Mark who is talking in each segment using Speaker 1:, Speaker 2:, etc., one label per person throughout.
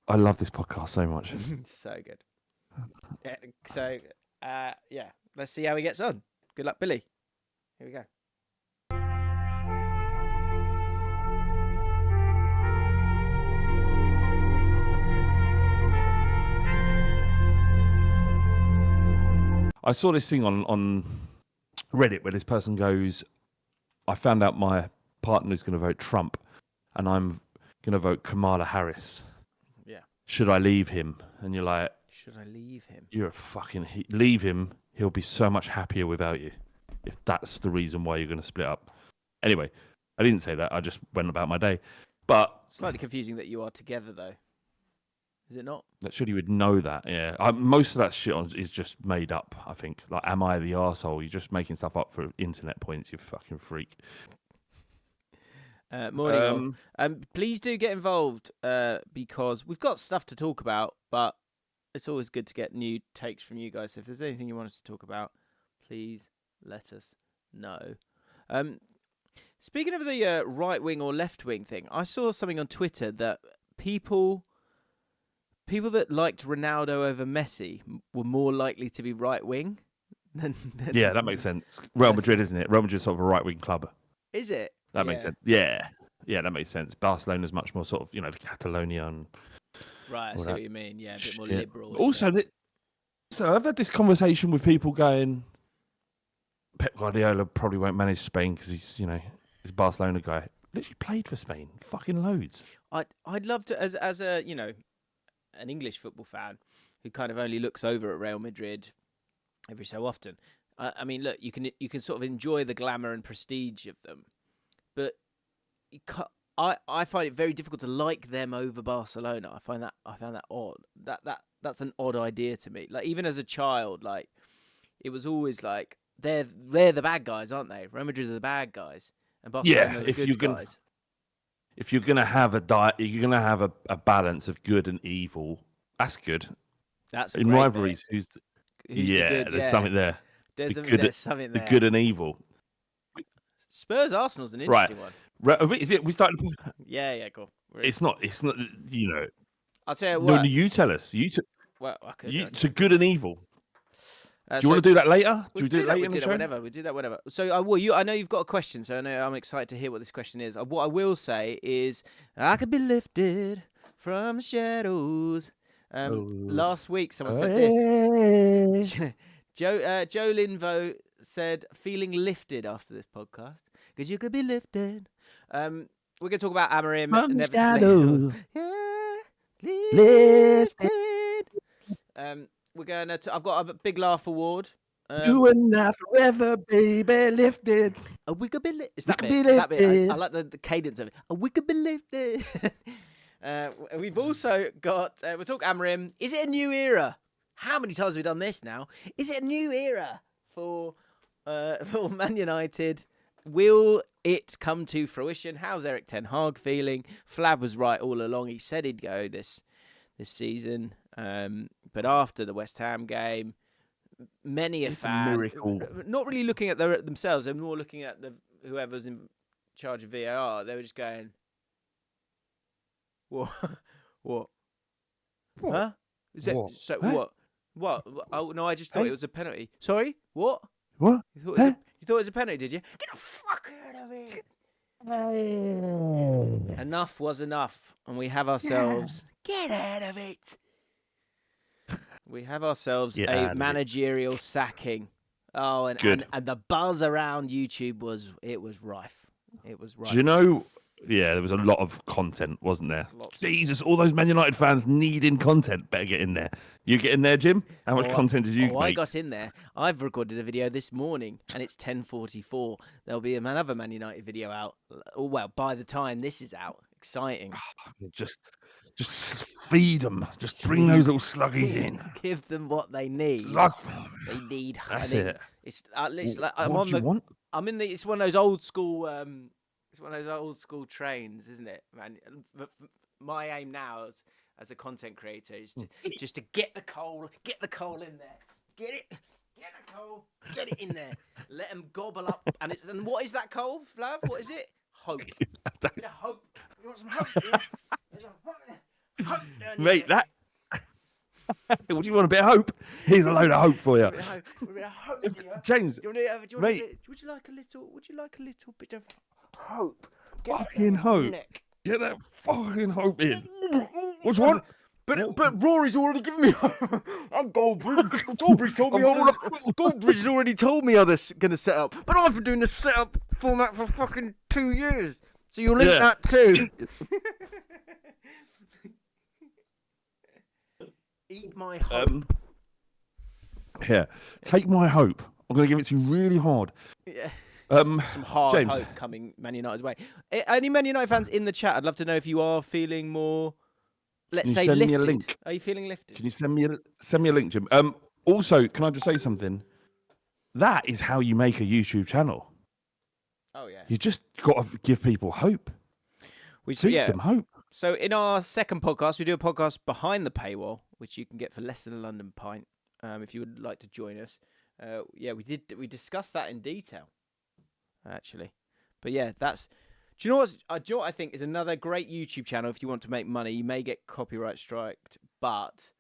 Speaker 1: I love this podcast so much.
Speaker 2: So good. Let's see how he gets on. Good luck, Billy. Here we go.
Speaker 1: I saw this thing on Reddit where this person goes, I found out my partner is going to vote Trump and I'm going to vote Kamala Harris.
Speaker 2: Yeah.
Speaker 1: Should I leave him? And you're like,
Speaker 2: should I leave him?
Speaker 1: You're a fucking... leave him. He'll be so much happier without you if that's the reason why you're going to split up. Anyway, I didn't say that. I just went about my day. But...
Speaker 2: Slightly confusing that you are together, though. Is it not?
Speaker 1: That surely you would know that, yeah. Most of that shit is just made up, I think. Like, am I the arsehole? You're just making stuff up for internet points, you fucking freak.
Speaker 2: Morning. Please do get involved because we've got stuff to talk about, but it's always good to get new takes from you guys. So if there's anything you want us to talk about, please let us know. Speaking of the right wing or left wing thing, I saw something on Twitter that people that liked Ronaldo over Messi were more likely to be right wing than
Speaker 1: yeah, that makes sense. Real Madrid, isn't it? Real Madrid's sort of a right wing club.
Speaker 2: Is it?
Speaker 1: That makes sense. Yeah, that makes sense. Barcelona's much more sort of, Catalonia and
Speaker 2: right. I see what you mean. Yeah, a bit more liberal.
Speaker 1: Also, so I've had this conversation with people going, Pep Guardiola probably won't manage Spain because he's a Barcelona guy. Literally played for Spain, fucking loads.
Speaker 2: I'd love to, as a an English football fan who kind of only looks over at Real Madrid every so often. I mean, look, you can sort of enjoy the glamour and prestige of them, but I find it very difficult to like them over Barcelona. I found that odd. That's an odd idea to me. Like, even as a child, like, it was always like they're the bad guys, aren't they? Real Madrid are the bad guys, and Barcelona are the good guys.
Speaker 1: If you're gonna have you're gonna have a balance of good and evil. That's good.
Speaker 2: That's
Speaker 1: in rivalries. Who's the good? There's something there.
Speaker 2: There's something there.
Speaker 1: The good and evil.
Speaker 2: Spurs Arsenal's an interesting one.
Speaker 1: Right. Is it? We started.
Speaker 2: Yeah. Cool.
Speaker 1: It's not.
Speaker 2: I'll tell you what.
Speaker 1: No, you tell us.
Speaker 2: Well, okay.
Speaker 1: It's a good and evil. Do you want to do that later? Do we do it later in the show?
Speaker 2: We do that whenever. So I know you've got a question, so I'm excited to hear what this question is. What I will say is, I could be lifted from the shadows. Last week, someone said this. Joe Linvo said, feeling lifted after this podcast because you could be lifted. We're going to talk about Amorim.
Speaker 1: From the shadows.
Speaker 2: Lifted. We're going to. I've got a big laugh award.
Speaker 1: You and I forever, baby, lifted.
Speaker 2: We could be lifted. It's that bit. That bit. I like the cadence of it. We could be lifted. We've also got. We'll talk Amorim. Is it a new era? How many times have we done this now? Is it a new era for Man United? Will it come to fruition? How's Erik Ten Hag feeling? Flav was right all along. He said he'd go this season. But after the West Ham game, many a fan,
Speaker 1: miracle.
Speaker 2: Not really looking at themselves, they're more looking at whoever's in charge of VAR. They were just going, "What? What? Huh? Is that
Speaker 1: what?
Speaker 2: So what? What? Oh no, I just thought it was a penalty. Sorry, what?
Speaker 1: What?
Speaker 2: You thought it was a penalty, did you? Get the fuck out of it! Enough was enough, and we have ourselves. Get out of it! We have ourselves a managerial sacking. Oh, and the buzz around YouTube was rife. It was rife.
Speaker 1: Do you know? Yeah, there was a lot of content, wasn't there? Jesus, all those Man United fans needing content. Better get in there. You get in there, Jim? How much content did you make?
Speaker 2: I got in there. I've recorded a video this morning, and it's 10:44. There'll be another Man United video out. Well, by the time this is out. Exciting.
Speaker 1: Just feed them. Just bring those little sluggies in.
Speaker 2: Give them what they need. They need.
Speaker 1: That's it.
Speaker 2: It's at least. What
Speaker 1: do you want?
Speaker 2: I'm in the. It's one of those old school. It's one of those old school trains, isn't it, man? My aim now as a content creator is just to get the coal in there. Get the coal, get it in there. Let them gobble up. And what is that coal, Flav? What is it? Hope. Bit of hope. You want some hope? Yeah?
Speaker 1: Mate, that. What do you want? A bit of hope? Here's a load of hope for you, James.
Speaker 2: Would you like a little bit of hope?
Speaker 1: Fucking hope. Get that fucking hope in. What do you want?
Speaker 2: But Rory's already given me. I'm Goldbridge. Goldbridge's already told me how they're going to set up. But I've been doing the setup format for fucking 2 years. So you'll link that too. Eat my hope.
Speaker 1: Take my hope. I'm going to give it to you really hard.
Speaker 2: Yeah. Some hard
Speaker 1: James.
Speaker 2: hope coming Man United's way. Any Man United fans in the chat? I'd love to know if you are feeling more, let's say, lifted. Me a link? Are you feeling lifted?
Speaker 1: Can you send me a link, Jim? Also, can I just say something? That is how you make a YouTube channel.
Speaker 2: Oh yeah.
Speaker 1: You just got to give people hope. Feed them hope.
Speaker 2: So in our second podcast, we do a podcast behind the paywall, which you can get for less than a London pint. If you would like to join us, we discussed that in detail, actually. But yeah, that's. Do you know what I think is another great YouTube channel? If you want to make money, you may get copyright striked, but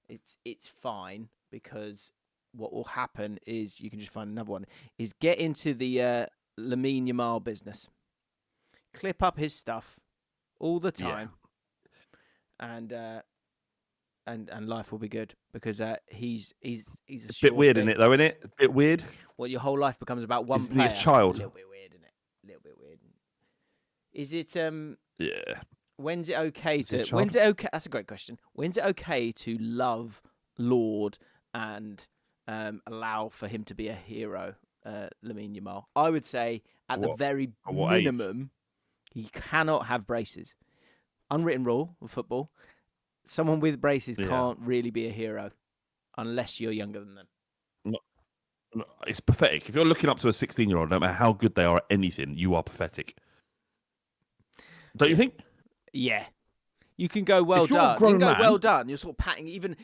Speaker 2: it's fine, because what will happen is you can just find another one. Is get into the Lamine Yamal business, clip up his stuff all the time, and life will be good, because he's a
Speaker 1: bit weird in it though, isn't it? A bit weird.
Speaker 2: Well, your whole life becomes about one player.
Speaker 1: Isn't he a child?
Speaker 2: A little bit weird, isn't it? A little bit weird. Is it
Speaker 1: Yeah.
Speaker 2: When's it okay That's a great question. When's it okay to love, laud, and allow for him to be a hero, Lamine Yamal? I would say at the very minimum, he cannot have braces. Unwritten rule of football: someone with braces can't really be a hero unless you're younger than them.
Speaker 1: No, it's pathetic. If you're looking up to a 16-year-old, no matter how good they are at anything, you are pathetic. Don't you think?
Speaker 2: Yeah. You can go well done. You can go well done. You're sort of patting even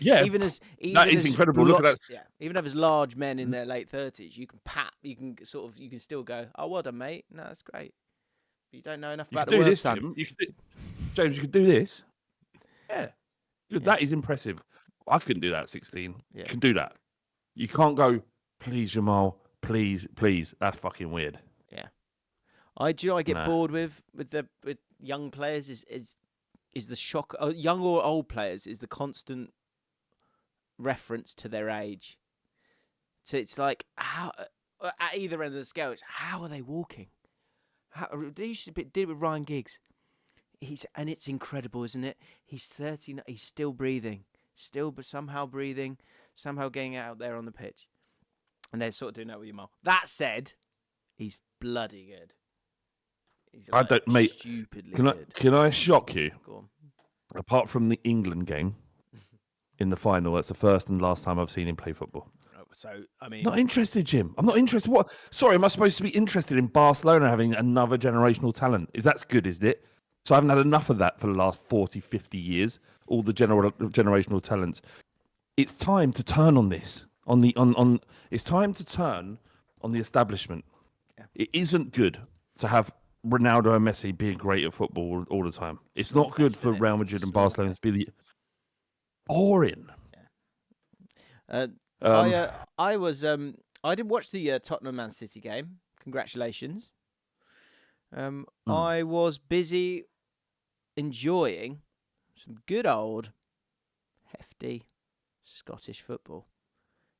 Speaker 2: as
Speaker 1: that is incredible. Look at that.
Speaker 2: Even if it's large men in their late 30s, you can pat. You can still go, oh, well done, mate. No, that's great. But you don't know enough about the work, son.
Speaker 1: James, you could do this.
Speaker 2: Yeah.
Speaker 1: That is impressive. I couldn't do that at 16.
Speaker 2: Yeah.
Speaker 1: You can do that. You can't go, please, Jamal, please. That's fucking weird.
Speaker 2: Yeah. I get bored with young players is the shock. Young or old players is the constant reference to their age. So it's like, how at either end of the scale, it's how are they walking? They used to did with Ryan Giggs. And it's incredible, isn't it? He's 30. He's still breathing, somehow getting out there on the pitch. And they're sort of doing that with Yamal. That said, he's bloody good. He's stupidly good.
Speaker 1: Can I shock you?
Speaker 2: Go on.
Speaker 1: Apart from the England game in the final, that's the first and last time I've seen him play football.
Speaker 2: So, I mean...
Speaker 1: Not interested, Jim. I'm not interested. What? Sorry, am I supposed to be interested in Barcelona having another generational talent? That's good, isn't it? So I haven't had enough of that for the last 40, 50 years, all the generational talents. It's time to turn on this. It's time to turn on the establishment. Yeah. It isn't good to have Ronaldo and Messi being great at football all the time. It's not good for Real Madrid and Barcelona to be the boring.
Speaker 2: Yeah. I did watch the Tottenham Man City game. Congratulations. I was busy enjoying some good old hefty Scottish football.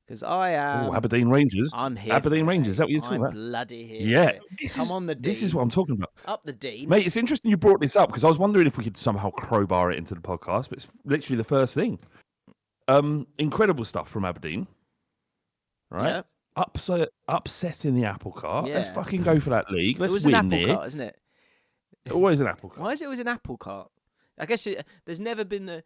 Speaker 2: Because I am...
Speaker 1: Aberdeen Rangers.
Speaker 2: I'm here.
Speaker 1: Aberdeen Rangers, is that what you're talking about?
Speaker 2: I'm bloody here.
Speaker 1: Yeah.
Speaker 2: Come on the Dean.
Speaker 1: This is what I'm talking about.
Speaker 2: Up the Dean.
Speaker 1: Mate, it's interesting you brought this up, because I was wondering if we could somehow crowbar it into the podcast, but it's literally the first thing. Incredible stuff from Aberdeen. Right? Yeah. Upsetting the apple cart. Yeah. Let's fucking go for that league. Let's win
Speaker 2: an apple cart, isn't it?
Speaker 1: Always an apple cart.
Speaker 2: Why is it always an apple cart? I guess there's never been the...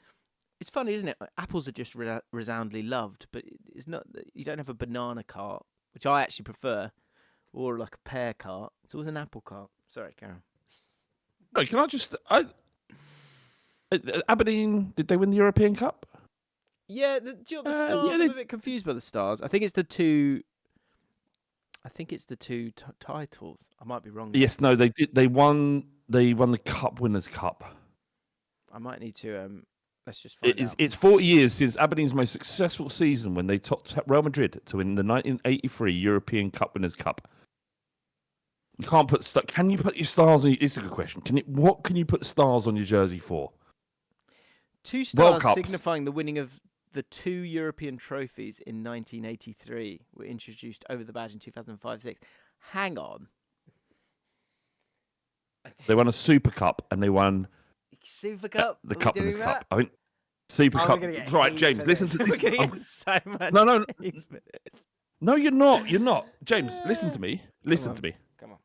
Speaker 2: It's funny, isn't it? Apples are just resoundingly loved, but it's not. You don't have a banana cart, which I actually prefer, or like a pear cart. It's always an apple cart. Sorry, Karen.
Speaker 1: No, can I just... Aberdeen, did they win the European Cup?
Speaker 2: Yeah, the Stars. I'm a bit confused by the Stars. I think it's the two... titles. I might be wrong.
Speaker 1: Yes, no, they did. They won the Cup Winners' Cup.
Speaker 2: I might need to Let's just find out.
Speaker 1: It's 40 years since Aberdeen's most successful season when they topped Real Madrid to win the 1983 European Cup Winners' Cup. You can't put. Can you put your stars on? It's a good question. What can you put stars on your jersey for?
Speaker 2: 2 stars signifying the winning of the 2 European trophies in 1983 were introduced over the badge in 2005-06. Hang on.
Speaker 1: They won a Super Cup and they won
Speaker 2: Super Cup.
Speaker 1: the Cup Winners' Cup. I mean, Super Cup. Right, James. Listen to this.
Speaker 2: So much
Speaker 1: No, you're not. You're not. James, listen to me. Listen to me.
Speaker 2: Come on.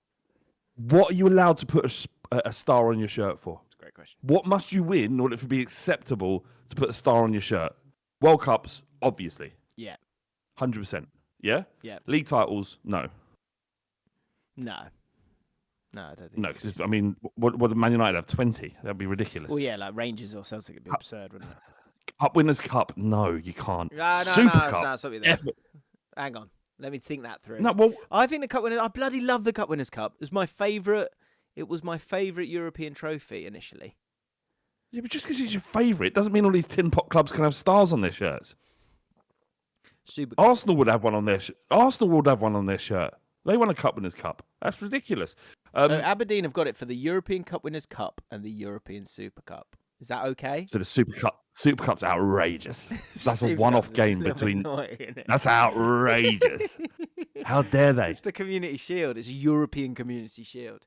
Speaker 1: What are you allowed to put a star on your shirt for?
Speaker 2: That's a great question.
Speaker 1: What must you win in order for it to be acceptable to put a star on your shirt? World Cups, obviously.
Speaker 2: Yeah.
Speaker 1: 100%. Yeah?
Speaker 2: Yeah.
Speaker 1: League titles, no.
Speaker 2: No, I don't think.
Speaker 1: No, because I mean, what would Man United have? 20? That'd be ridiculous.
Speaker 2: Well, yeah, like Rangers or Celtic would be absurd, wouldn't it?
Speaker 1: Cup Winners' Cup, no, you can't.
Speaker 2: No,
Speaker 1: Super Cup.
Speaker 2: Stop there. Hang on, let me think that through.
Speaker 1: No, well,
Speaker 2: I think the Cup Winners. I bloody love the Cup Winners' Cup. It was my favourite. It was my favourite European trophy initially.
Speaker 1: yeah, but just because it's your favourite doesn't mean all these tin pot clubs can have stars on their shirts.
Speaker 2: Super.
Speaker 1: Arsenal would have one on their. Arsenal would have one on their shirt. They won a Cup Winners' Cup. That's ridiculous.
Speaker 2: So Aberdeen have got it for the European Cup Winners' Cup and the European Super Cup. Is that okay?
Speaker 1: So the Super Cup's outrageous. That's a one-off game between. That's outrageous. How dare they?
Speaker 2: It's the Community Shield. It's a European Community Shield.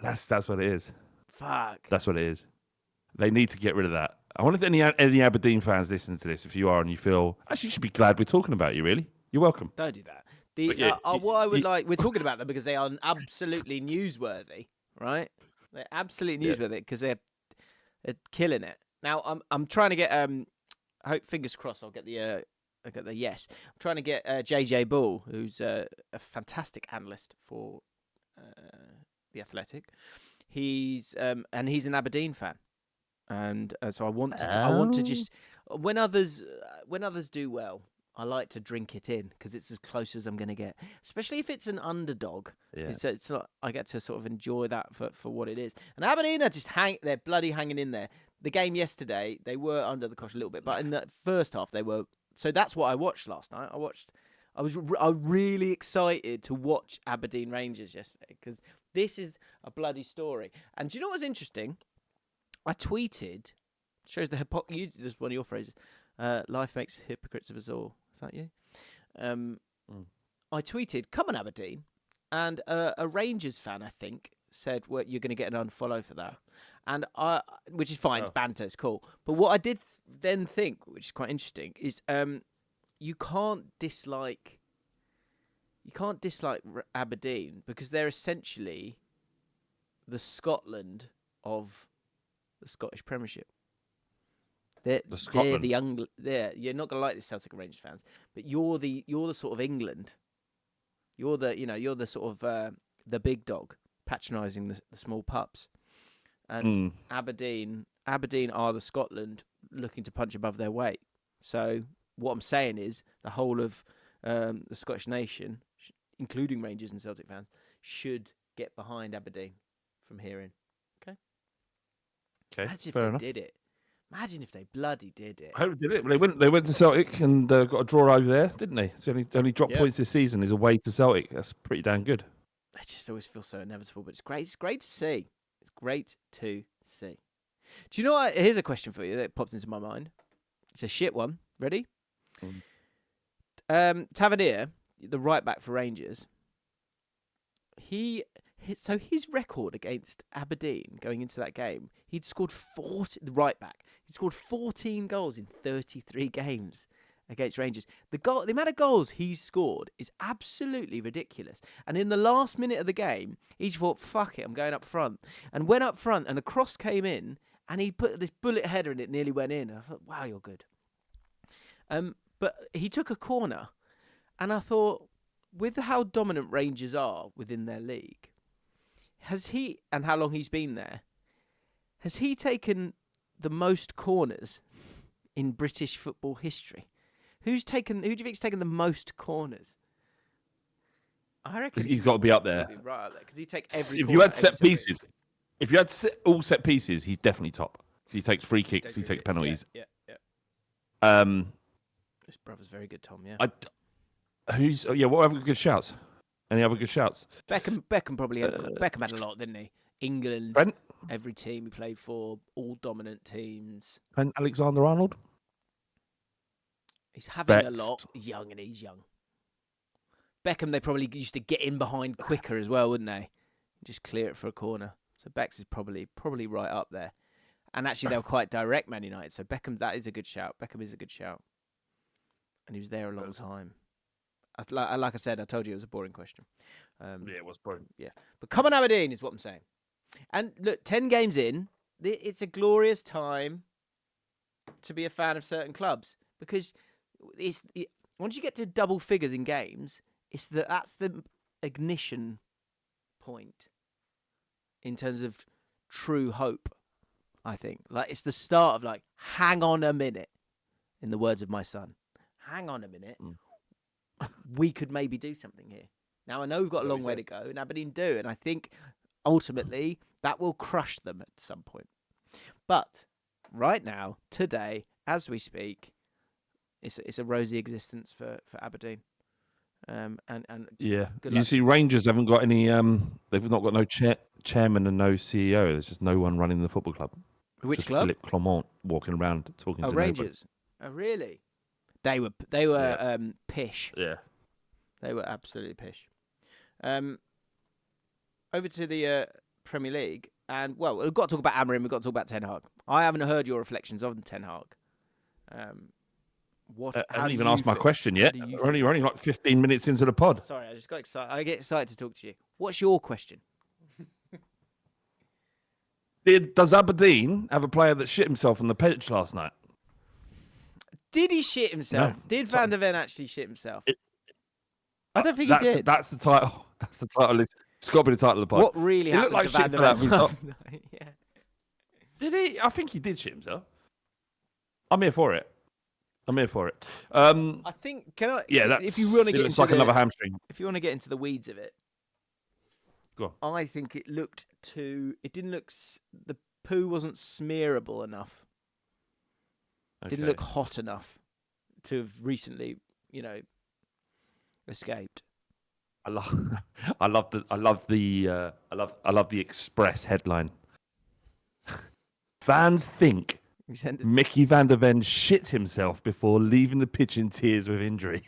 Speaker 1: That's what it is.
Speaker 2: Fuck.
Speaker 1: That's what it is. They need to get rid of that. I wonder if any Aberdeen fans listen to this. If you are and you feel, actually, you should be glad we're talking about you. Really, you're welcome.
Speaker 2: Don't do that. What I would like, we're talking about them because they are absolutely newsworthy, right? They're absolutely newsworthy because they're killing it. Now I'm trying to get I hope fingers crossed I'll get the yes. I'm trying to get JJ Bull, who's a fantastic analyst for the Athletic. He's and he's an Aberdeen fan, and so I want to just when others do well, I like to drink it in because it's as close as I'm going to get, especially if it's an underdog.
Speaker 1: Yeah.
Speaker 2: It's not. I get to sort of enjoy that for what it is. And Aberdeen are just they're bloody hanging in there. The game yesterday, they were under the cosh a little bit, but in the first half they were. So that's what I watched last night. I was really excited to watch Aberdeen Rangers yesterday because this is a bloody story. And do you know what's interesting? I tweeted, shows the hypocrisy. This is one of your phrases. Life makes hypocrites of us all. Is that you? I tweeted, "Come on, Aberdeen," and a Rangers fan, I think, said, "Well, you're going to get an unfollow for that," and which is fine. It's banter. It's cool. But what I did then think, which is quite interesting, is you can't dislike Aberdeen because they're essentially the Scotland of the Scottish Premiership. They're the young. You're not gonna like this, Celtic and Rangers fans, but you're the sort of England. You're the sort of the big dog patronising the small pups, and Aberdeen are the Scotland looking to punch above their weight. So what I'm saying is the whole of the Scottish nation, including Rangers and Celtic fans, should get behind Aberdeen from here in. Okay, imagine
Speaker 1: fair
Speaker 2: if
Speaker 1: enough.
Speaker 2: they did it. Imagine if they bloody did it.
Speaker 1: I hope they did it. They went to Celtic and got a draw over there, didn't they? So only drop points this season is away to Celtic. That's pretty damn good.
Speaker 2: I just always feel so inevitable, but it's great. It's great to see. It's great to see. Do you know what? Here's a question for you that popped into my mind. It's a shit one. Ready? Tavernier, the right back for Rangers. His record against Aberdeen going into that game, he'd scored 40. The right back, he'd scored 14 goals in 33 games against Rangers. The amount of goals he's scored is absolutely ridiculous. And in the last minute of the game, he just thought, "Fuck it, I'm going up front," and went up front, and a cross came in, and he put this bullet header, and it nearly went in. And I thought, "Wow, you're good." But he took a corner, and I thought, with how dominant Rangers are within their league. And how long he's been there, has he taken the most corners in British football history? Who do you think's taken the most corners? I reckon
Speaker 1: he's got to be up there.
Speaker 2: Right up there because he take every.
Speaker 1: If you had set pieces, all set pieces, he's definitely top. He takes free kicks. He takes penalties.
Speaker 2: Yeah. This brother's very good, Tom. Yeah.
Speaker 1: What other good shouts? Any other good shouts?
Speaker 2: Beckham probably Beckham had a lot, didn't he? England,
Speaker 1: Trent?
Speaker 2: every team he played for, all dominant teams.
Speaker 1: And Alexander-Arnold?
Speaker 2: He's having a
Speaker 1: Bex.
Speaker 2: lot, young, and he's young. Beckham, they probably used to get in behind quicker as well, wouldn't they? Just clear it for a corner. So Bex is probably right up there. And actually, they were quite direct, Man United. So Beckham, that is a good shout. Beckham is a good shout. And he was there a long time. Like I said, I told you it was a boring question.
Speaker 1: It was boring.
Speaker 2: Yeah. But come on, Aberdeen, is what I'm saying. And look, 10 games in, it's a glorious time to be a fan of certain clubs. Because once you get to double figures in games, that's the ignition point in terms of true hope, I think. Like, it's the start of, like, hang on a minute, in the words of my son. Hang on a minute. We could maybe do something here. Now, I know we've got a long way to go, and Aberdeen do, and I think ultimately that will crush them at some point. But right now, today, as we speak, it's a rosy existence for Aberdeen. And
Speaker 1: yeah,
Speaker 2: good
Speaker 1: you
Speaker 2: luck.
Speaker 1: see, Rangers haven't got any. They've not got no chairman and no CEO. There's just no one running the football club.
Speaker 2: Which
Speaker 1: just
Speaker 2: club?
Speaker 1: Philippe Clement walking around talking to
Speaker 2: Rangers. Oh, really? They were pish.
Speaker 1: Yeah.
Speaker 2: They were absolutely pish. Over to the Premier League, and well, we've got to talk about Amorim. We've got to talk about Ten Hag. I haven't heard your reflections on Ten Hag.
Speaker 1: I haven't even asked my question yet. We're only like 15 minutes into the pod.
Speaker 2: Sorry, I just got excited. I get excited to talk to you. What's your question?
Speaker 1: Does Aberdeen have a player that shit himself on the pitch last night?
Speaker 2: Did he shit himself?
Speaker 1: No.
Speaker 2: Did Van der Ven actually shit himself? I don't think he did.
Speaker 1: That's the title. That's the title. It's got to be the title of the pod.
Speaker 2: What really happened to Van der Ven last night? Yeah.
Speaker 1: Did he? I think he did shit himself. I'm here for it.
Speaker 2: I think. Can I?
Speaker 1: Yeah,
Speaker 2: if you want to get
Speaker 1: it's
Speaker 2: into
Speaker 1: like another hamstring.
Speaker 2: If you want to get into the weeds of it,
Speaker 1: go on.
Speaker 2: I think it looked too. It didn't look. The poo wasn't smearable enough.
Speaker 1: Okay.
Speaker 2: Didn't look hot enough to have recently, escaped.
Speaker 1: I love the Express headline. Fans think Mickey van der Ven shit himself before leaving the pitch in tears with injury.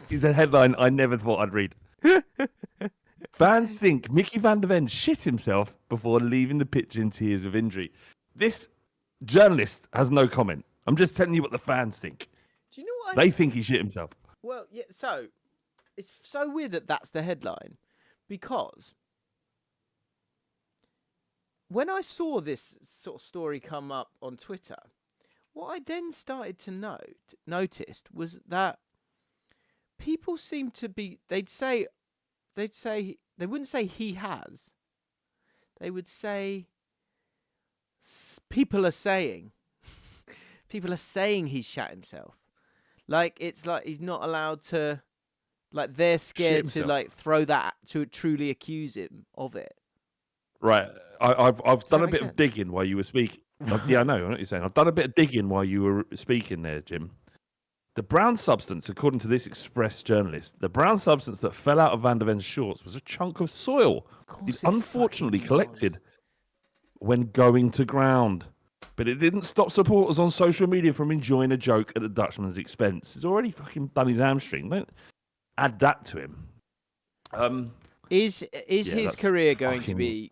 Speaker 1: It's a headline I never thought I'd read. Fans think Mickey van der Ven shit himself before leaving the pitch in tears with injury. This journalist has no comment. I'm just telling you what the fans think.
Speaker 2: Do you know what?
Speaker 1: They think he shit himself.
Speaker 2: Well, yeah. So it's so weird that that's the headline, because when I saw this sort of story come up on Twitter, what I then started to noticed was that people seem to be. They'd say they wouldn't say he has. They would say people are saying he's shat himself. Like, it's like he's not allowed to. Like, they're scared to like throw that to truly accuse him of it.
Speaker 1: Right. I've done a bit of digging while you were speaking. Yeah, I know what you're saying. I've done a bit of digging while you were speaking there, Jim. The brown substance, according to this Express journalist, the brown substance that fell out of Van der Ven's shorts was a chunk of soil. It unfortunately collected when going to ground. But it didn't stop supporters on social media from enjoying a joke at the Dutchman's expense. He's already fucking done his hamstring. Don't add that to him.
Speaker 2: Is his career going to be,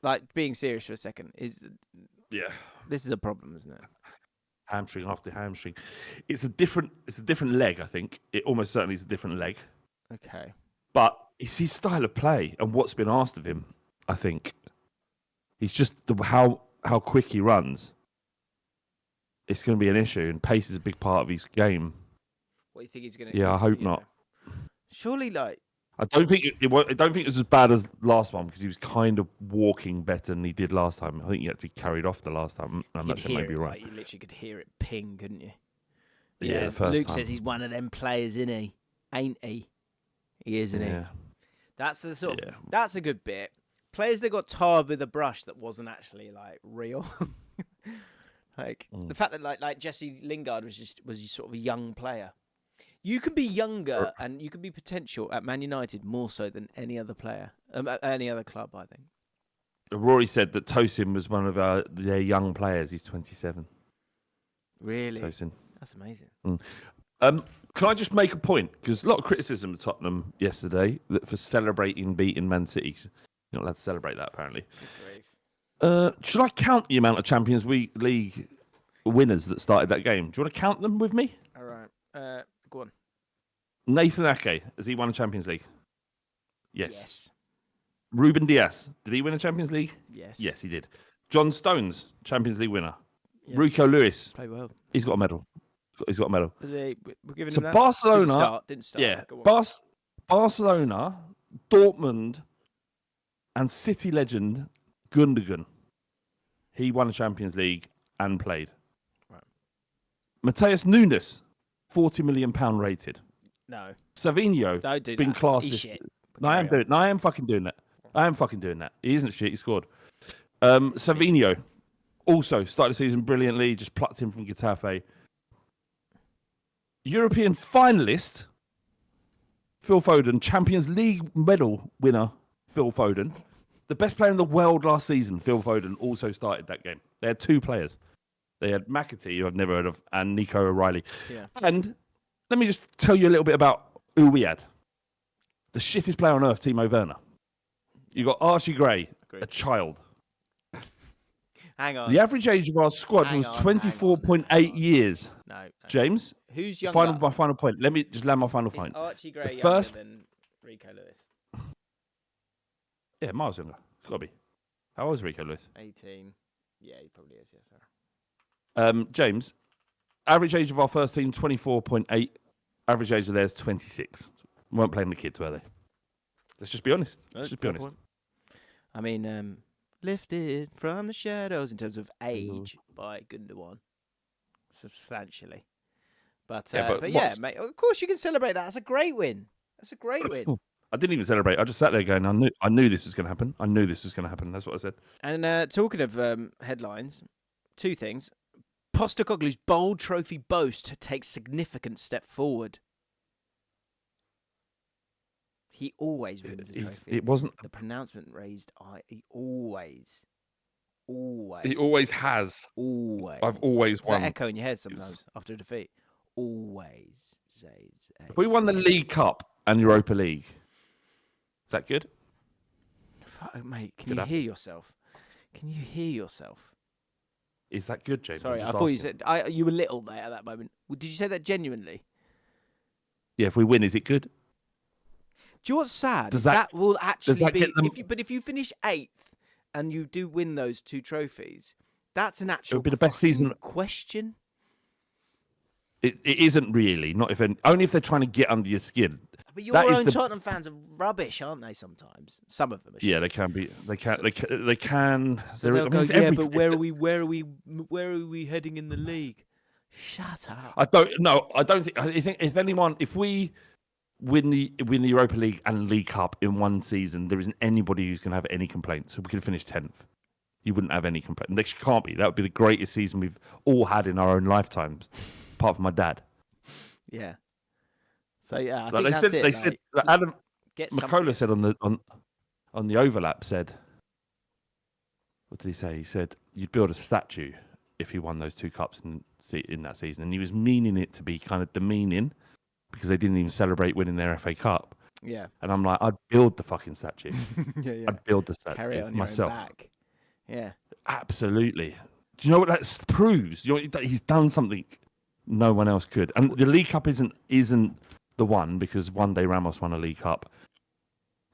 Speaker 2: like, being serious for a second? This is a problem, isn't it?
Speaker 1: Hamstring after hamstring. It's a different leg, I think. It almost certainly is a different leg.
Speaker 2: Okay.
Speaker 1: But it's his style of play and what's been asked of him, I think. He's just how quick he runs. It's going to be an issue, and pace is a big part of his game.
Speaker 2: What do you think he's going to?
Speaker 1: Yeah, I hope not.
Speaker 2: Surely, like,
Speaker 1: I don't think it was as bad as last one, because he was kind of walking better than he did last time. I think he actually carried off the last time. I'm not sure, maybe right.
Speaker 2: You literally could hear it ping, couldn't you?
Speaker 1: Yeah, the first
Speaker 2: Luke
Speaker 1: time.
Speaker 2: says he's one of them players, isn't he? Ain't he? He is, isn't he? That's the sort of, that's a good bit. players that got tarred with a brush that wasn't actually like real. The fact that like Jesse Lingard was sort of a young player. You can be younger and you can be potential at Man United more so than any other player, any other club, I think.
Speaker 1: Rory said that Tosin was one of their young players. He's 27.
Speaker 2: Really?
Speaker 1: Tosin.
Speaker 2: That's amazing.
Speaker 1: Can I just make a point? Because a lot of criticism of Tottenham yesterday for celebrating beating Man City. You're not allowed to celebrate that, apparently. Should I count the amount of Champions League winners that started that game? Do you want to count them with me?
Speaker 2: All right. Go on.
Speaker 1: Nathan Ake, has he won a Champions League?
Speaker 2: Yes.
Speaker 1: Ruben Dias, did he win a Champions League?
Speaker 2: Yes.
Speaker 1: Yes, he did. John Stones, Champions League winner.
Speaker 2: Yes.
Speaker 1: Rico Lewis.
Speaker 2: Played well.
Speaker 1: He's got a medal. He's got a medal.
Speaker 2: We're giving
Speaker 1: So
Speaker 2: him that.
Speaker 1: Barcelona.
Speaker 2: Didn't start.
Speaker 1: Yeah.
Speaker 2: Go on.
Speaker 1: Barcelona, Dortmund, and City legend Gundogan. He won a Champions League and played.
Speaker 2: Right.
Speaker 1: Mateus Nunes, £40 million rated.
Speaker 2: No.
Speaker 1: Savinho,
Speaker 2: Don't do
Speaker 1: been
Speaker 2: that.
Speaker 1: classed.
Speaker 2: He's shit.
Speaker 1: No, I am doing. No, I am fucking doing that. I am fucking doing that. He isn't shit. He scored. Savinho also started the season brilliantly. Just plucked him from Getafe. European finalist Phil Foden, Champions League medal winner Phil Foden, the best player in the world last season. Phil Foden also started that game. They had two players. They had McAtee, who I've never heard of, and Nico O'Reilly.
Speaker 2: Yeah.
Speaker 1: And let me just tell you a little bit about who we had. The shittest player on earth, Timo Werner. You got Archie Gray, a child.
Speaker 2: Hang on.
Speaker 1: The average age of our squad was 24.8 years.
Speaker 2: No.
Speaker 1: James?
Speaker 2: Who's younger?
Speaker 1: My final point. Let me just land my final point.
Speaker 2: Is Archie Gray
Speaker 1: younger
Speaker 2: than Rico Lewis?
Speaker 1: Yeah, miles younger. It's got to be. How old is Rico Lewis?
Speaker 2: 18. Yeah, he probably is, yes, sir.
Speaker 1: James, average age of our first team, 24.8. Average age of theirs, 26. We weren't playing the kids, were they? Let's just be honest.
Speaker 2: I mean, lifted from the shadows in terms of age by Gundogan. Substantially. But yeah, mate, of course you can celebrate that. That's a great win.
Speaker 1: I didn't even celebrate. I just sat there going, I knew this was going to happen. That's what I said.
Speaker 2: And talking of headlines, two things. Postecoglou's bold trophy boast takes significant step forward. He always wins a trophy.
Speaker 1: It wasn't...
Speaker 2: The pronouncement raised, he always.
Speaker 1: He always has.
Speaker 2: Always.
Speaker 1: I've always won.
Speaker 2: Does that echo in your head sometimes after a defeat? Always.
Speaker 1: If we won the League Cup and Europa League, is that good?
Speaker 2: Fuck, mate, can you hear yourself?
Speaker 1: Is that good, James?
Speaker 2: Sorry, I thought you said... you were little there at that moment. Did you say that genuinely?
Speaker 1: Yeah, if we win, is it good?
Speaker 2: Do you know what's sad? That will actually be... If you finish 8th and you do win those two trophies, that's an actual...
Speaker 1: It would be the best season...
Speaker 2: question.
Speaker 1: It isn't really. Only if they're trying to get under your skin.
Speaker 2: But your own Tottenham fans are rubbish, aren't they? Sometimes, some of them.
Speaker 1: Yeah, they can be. They can.
Speaker 2: So they'll go, but where are we heading in the league? Shut up.
Speaker 1: I don't think. I think if we win the Europa League and League Cup in one season, there isn't anybody who's going to have any complaints. So we could finish 10th. You wouldn't have any complaints. There can't be. That would be the greatest season we've all had in our own lifetimes, apart from my dad.
Speaker 2: Yeah. So yeah, I
Speaker 1: think
Speaker 2: that's it.
Speaker 1: They said Adam McCullough said on the overlap said, what did he say? He said you'd build a statue if he won those two cups in that season, and he was meaning it to be kind of demeaning because they didn't even celebrate winning their FA Cup.
Speaker 2: Yeah.
Speaker 1: And I'm like, I'd build the fucking statue.
Speaker 2: Yeah.
Speaker 1: I'd build the statue.
Speaker 2: Carry it on
Speaker 1: myself.
Speaker 2: Your own back. Yeah.
Speaker 1: Absolutely. Do you know what that proves? You know, that he's done something no one else could. And the League Cup isn't the one because one day Ramos won a League Cup,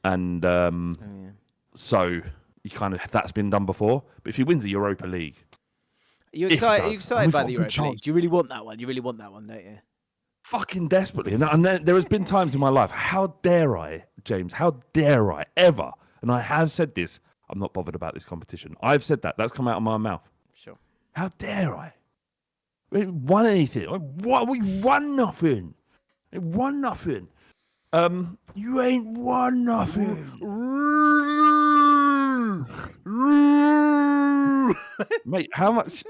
Speaker 1: and so you kind of that's been done before. But if he wins the Europa League,
Speaker 2: you're excited by the Europa League. Do you really want that one? You really want that one, don't you?
Speaker 1: Fucking desperately. And there has been times in my life. How dare I, James? How dare I ever? And I have said this. I'm not bothered about this competition. I've said that. That's come out of my mouth.
Speaker 2: Sure.
Speaker 1: How dare I? We haven't won anything. What? We won nothing. We won nothing. You ain't won nothing. Mate, how much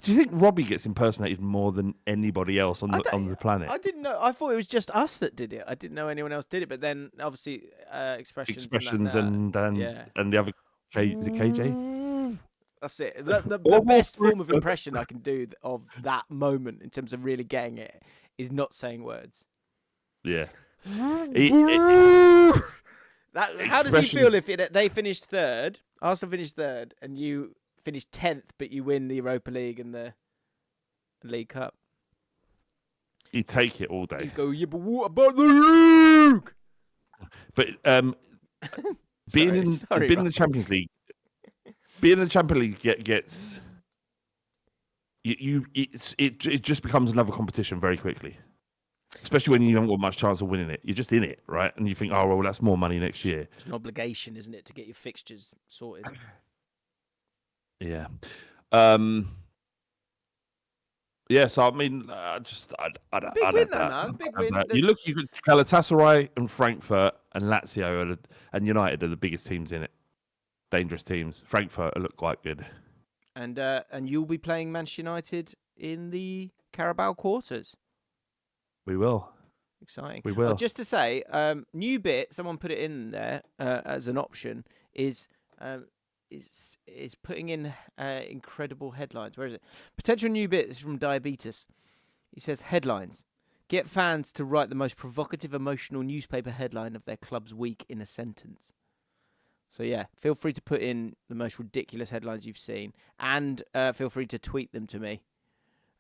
Speaker 1: do you think Robbie gets impersonated more than anybody else on the planet?
Speaker 2: I didn't know. I thought it was just us that did it. I didn't know anyone else did it. But then, obviously, expressions
Speaker 1: And the other is it KJ?
Speaker 2: That's it. The best form of impression I can do of that moment in terms of really getting it is not saying words.
Speaker 1: Yeah.
Speaker 2: How does he feel if they finished third, Arsenal finished third, and you finished 10th, but you win the Europa League and the League Cup?
Speaker 1: He'd take it all day.
Speaker 2: He'd go, yeah, but what about the league?
Speaker 1: But being in the Champions League, gets it just becomes another competition very quickly. Especially when you haven't got much chance of winning it. You're just in it, right? And you think, oh, well, that's more money next year.
Speaker 2: It's an obligation, isn't it, to get your fixtures sorted?
Speaker 1: Yeah. Yeah, so, I mean, I don't
Speaker 2: Big win, though, man. Big win.
Speaker 1: You could Galatasaray and Frankfurt and Lazio and United are the biggest teams in it. Dangerous teams. Frankfurt look quite good.
Speaker 2: And you'll be playing Manchester United in the Carabao quarters.
Speaker 1: We will.
Speaker 2: Exciting.
Speaker 1: We will.
Speaker 2: Just to say, new bit, someone put it in there as an option, is putting in incredible headlines. Where is it? Potential new bit is from Diabetes. He says, headlines. Get fans to write the most provocative, emotional newspaper headline of their club's week in a sentence. So, yeah, feel free to put in the most ridiculous headlines you've seen. And feel free to tweet them to me.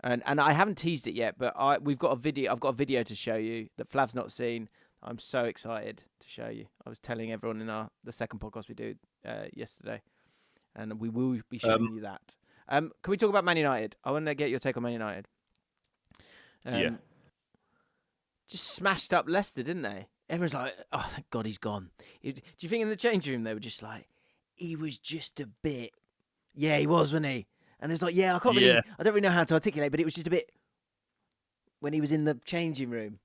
Speaker 2: And I haven't teased it yet, but we've got a video. I've got a video to show you that Flav's not seen. I'm so excited to show you. I was telling everyone in the second podcast we did yesterday, and we will be showing you that. Can we talk about Man United? I want to get your take on Man United.
Speaker 1: Yeah.
Speaker 2: Just smashed up Leicester, didn't they? Everyone's like, "Oh, thank God he's gone." Do you think in the changing room they were just like, "He was just a bit"? Yeah, he was, wasn't he? And it's like, I don't really know how to articulate, but it was just a bit when he was in the changing room.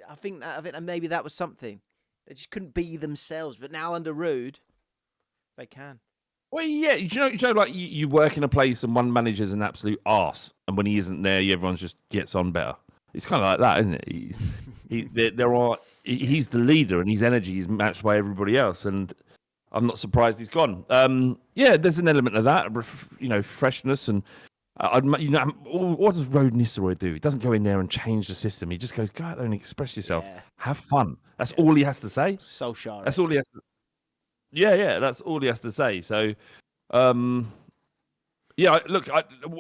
Speaker 2: I think maybe that was something. They just couldn't be themselves, but now under Rude, they can.
Speaker 1: Well, yeah, like you work in a place and one manager's an absolute arse, and when he isn't there, everyone just gets on better. It's kind of like that, isn't it? He's the leader, and his energy is matched by everybody else, and I'm not surprised he's gone. Yeah, there's an element of that, freshness, and what does Rode Nistelrooy do? He doesn't go in there and change the system. He just goes, go out there and express yourself, have fun. That's all he has to say.
Speaker 2: So sharp.
Speaker 1: That's all he has to. Yeah, that's all he has to say. So, look,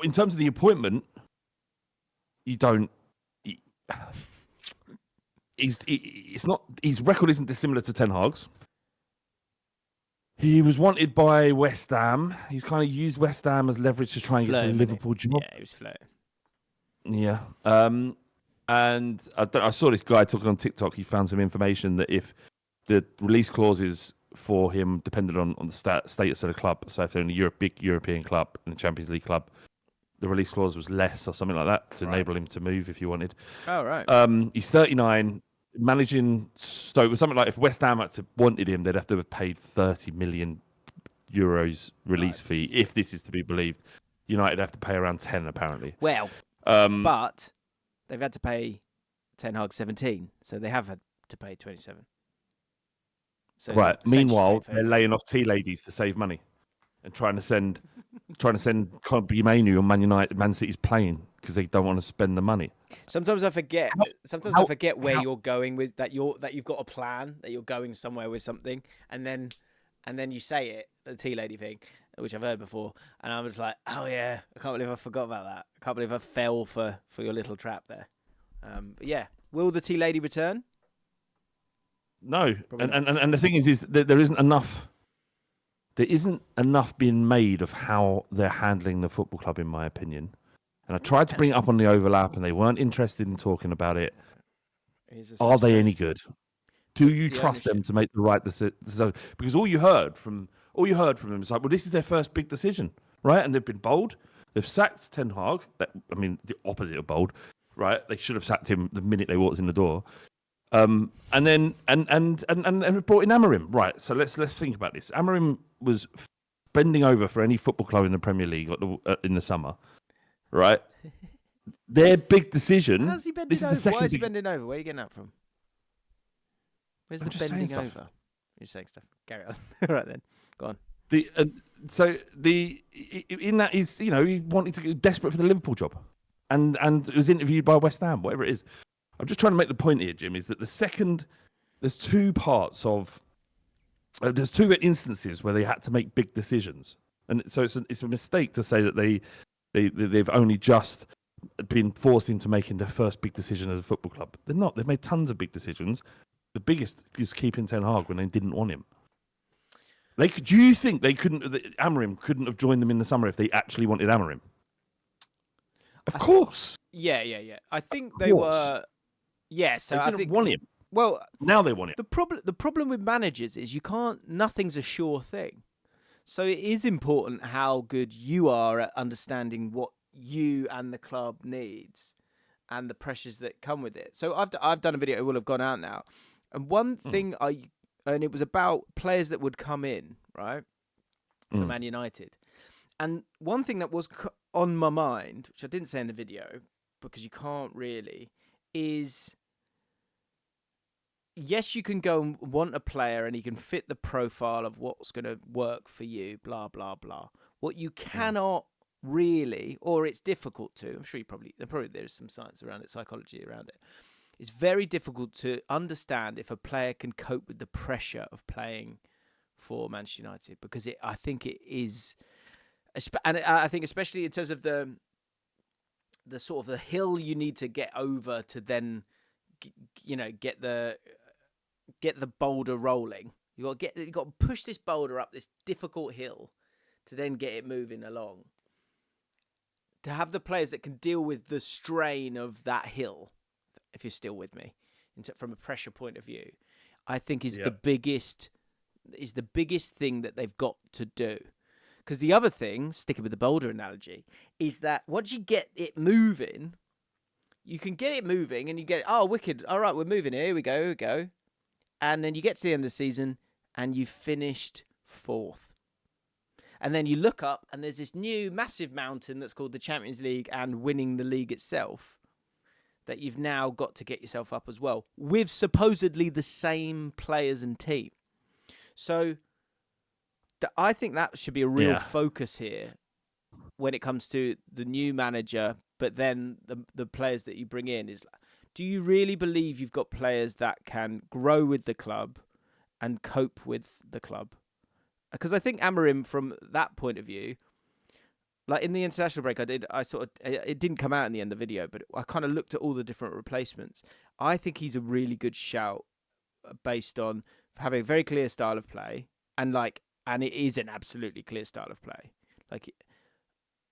Speaker 1: in terms of the appointment, you don't. It's not. His record isn't dissimilar to Ten Hag's. He was wanted by West Ham. He's kind of used West Ham as leverage to try and get some Liverpool job.
Speaker 2: Yeah, he was floating.
Speaker 1: Yeah. And I saw this guy talking on TikTok. He found some information that if the release clauses for him depended on the status of the club, so if they're in a big European club and a Champions League club, the release clause was less or something like that to enable him to move if you wanted.
Speaker 2: Oh, right.
Speaker 1: He's 39. Managing Stoke was something like if West Ham wanted him, they'd have to have paid 30 million euros release fee. If this is to be believed, United have to pay around 10 apparently.
Speaker 2: Well, but they've had to pay Ten Hag 17, so they have had to pay 27. So
Speaker 1: right. Meanwhile, they're laying off tea ladies to save money and trying to send Manu on Man City's plane because they don't want to spend the money.
Speaker 2: Sometimes I forget. I forget where you're going with that. You've got a plan, that you're going somewhere with something, and then you say it, the tea lady thing, which I've heard before, and I'm just like, oh yeah, I can't believe I forgot about that. I can't believe I fell for your little trap there. But yeah, will the tea lady return?
Speaker 1: No, and the thing is that there isn't enough. There isn't enough being made of how they're handling the football club, in my opinion. And I tried to bring it up on the overlap, and they weren't interested in talking about it. Are they any good? Do you trust them to make the right decision? Because all you heard from them is like, well, this is their first big decision, right? And they've been bold. They've sacked Ten Hag. The opposite of bold, right? They should have sacked him the minute they walked in the door. And then brought in Amorim, right? So let's think about this. Amorim was bending over for any football club in the Premier League in the summer, right? Their big decision.
Speaker 2: How's he bending
Speaker 1: this is
Speaker 2: over?
Speaker 1: the second
Speaker 2: Why is he bending over? Where are you getting that from? Where's
Speaker 1: I'm
Speaker 2: the
Speaker 1: just
Speaker 2: bending
Speaker 1: saying
Speaker 2: over?
Speaker 1: stuff.
Speaker 2: You're saying stuff. Carry on. All right then. Go on.
Speaker 1: In that is, he wanted to get desperate for the Liverpool job, and was interviewed by West Ham, whatever it is. I'm just trying to make the point here, Jim, is that there's two parts of there's two instances where they had to make big decisions, and so it's a mistake to say that they've only just been forced into making their first big decision as a football club. They're not. They've made tons of big decisions. The biggest is keeping Ten Hag when they didn't want him. Do you think Amorim couldn't have joined them in the summer if they actually wanted Amorim? Of course.
Speaker 2: Yeah. I think they were. Yeah, so
Speaker 1: they
Speaker 2: I
Speaker 1: didn't
Speaker 2: think
Speaker 1: want him.
Speaker 2: Well,
Speaker 1: now they want him.
Speaker 2: The problem with managers is nothing's a sure thing. So it is important how good you are at understanding what you and the club needs and the pressures that come with it. So I've done a video, it will have gone out now. And one thing and it was about players that would come in, right, for Man United. And one thing that was on my mind, which I didn't say in the video, because you can't really, is yes, you can go and want a player and he can fit the profile of what's going to work for you, blah, blah, blah. What you cannot really, or it's difficult to, I'm sure there's some science around it, psychology around it. It's very difficult to understand if a player can cope with the pressure of playing for Manchester United, because I think it is, and I think especially in terms of the sort of the hill you need to get over to then, get the boulder rolling. You got to push this boulder up this difficult hill to then get it moving along. To have the players that can deal with the strain of that hill, if you're still with me, from a pressure point of view, I think is the biggest thing that they've got to do. Because the other thing, sticking with the boulder analogy, is that once you get it moving, you can get it moving and you get, wicked, all right, we're moving here we go. And then you get to the end of the season and you've finished 4th. And then you look up and there's this new massive mountain that's called the Champions League and winning the league itself that you've now got to get yourself up as well, with supposedly the same players and team. So I think that should be a real focus here when it comes to the new manager, but then the players that you bring in is, do you really believe you've got players that can grow with the club and cope with the club? Because I think Amorim, from that point of view, like in the international break it didn't come out in the end of the video, but I kind of looked at all the different replacements. I think he's a really good shout based on having a very clear style of play and it is an absolutely clear style of play.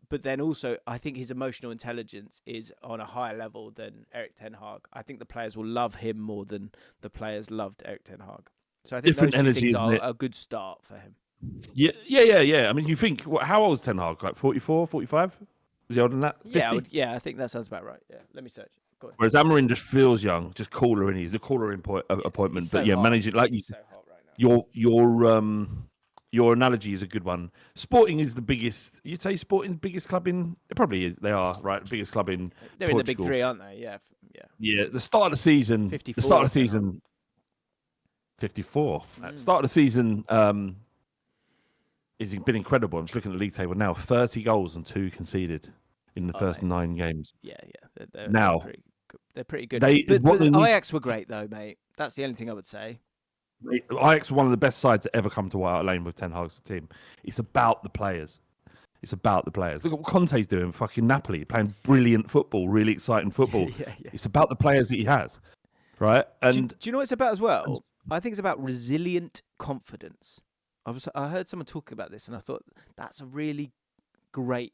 Speaker 2: But then also, I think his emotional intelligence is on a higher level than Erik Ten Hag. I think the players will love him more than the players loved Erik Ten Hag. So I think
Speaker 1: Different
Speaker 2: those two
Speaker 1: energy,
Speaker 2: things
Speaker 1: isn't
Speaker 2: are
Speaker 1: it?
Speaker 2: a good start for him.
Speaker 1: Yeah. I mean, you think, how old is Ten Hag? Like 44, 45? Is he older than that? 50?
Speaker 2: I think that sounds about right. Yeah, let me search. Go on.
Speaker 1: Whereas Amorim just feels young, just cooler, and he's a cooler appointment.
Speaker 2: So
Speaker 1: but yeah,
Speaker 2: hot.
Speaker 1: managing like
Speaker 2: he's so hot right now.
Speaker 1: Your analogy is a good one. Sporting is the biggest. You'd say Sporting biggest club in. It probably is. They are right. Biggest club in.
Speaker 2: They're
Speaker 1: Portugal.
Speaker 2: in the big three, aren't they? Yeah.
Speaker 1: Yeah. The start of the season.
Speaker 2: 54.
Speaker 1: The start of the season. 54. Start of the season. It's been incredible. I'm just looking at the league table now. 30 goals and 2 conceded in the first 9 games.
Speaker 2: Yeah. They're pretty good. But Ajax were great though, mate. That's the only thing I would say.
Speaker 1: Ajax were one of the best sides to ever come to White Hart Lane with Ten Hag's team. It's about the players. Look at what Conte's doing. Fucking Napoli, playing brilliant football, really exciting football.
Speaker 2: Yeah.
Speaker 1: It's about the players that he has, right? And
Speaker 2: do you know what it's about as well? I think it's about resilient confidence. I heard someone talking about this, and I thought that's a really great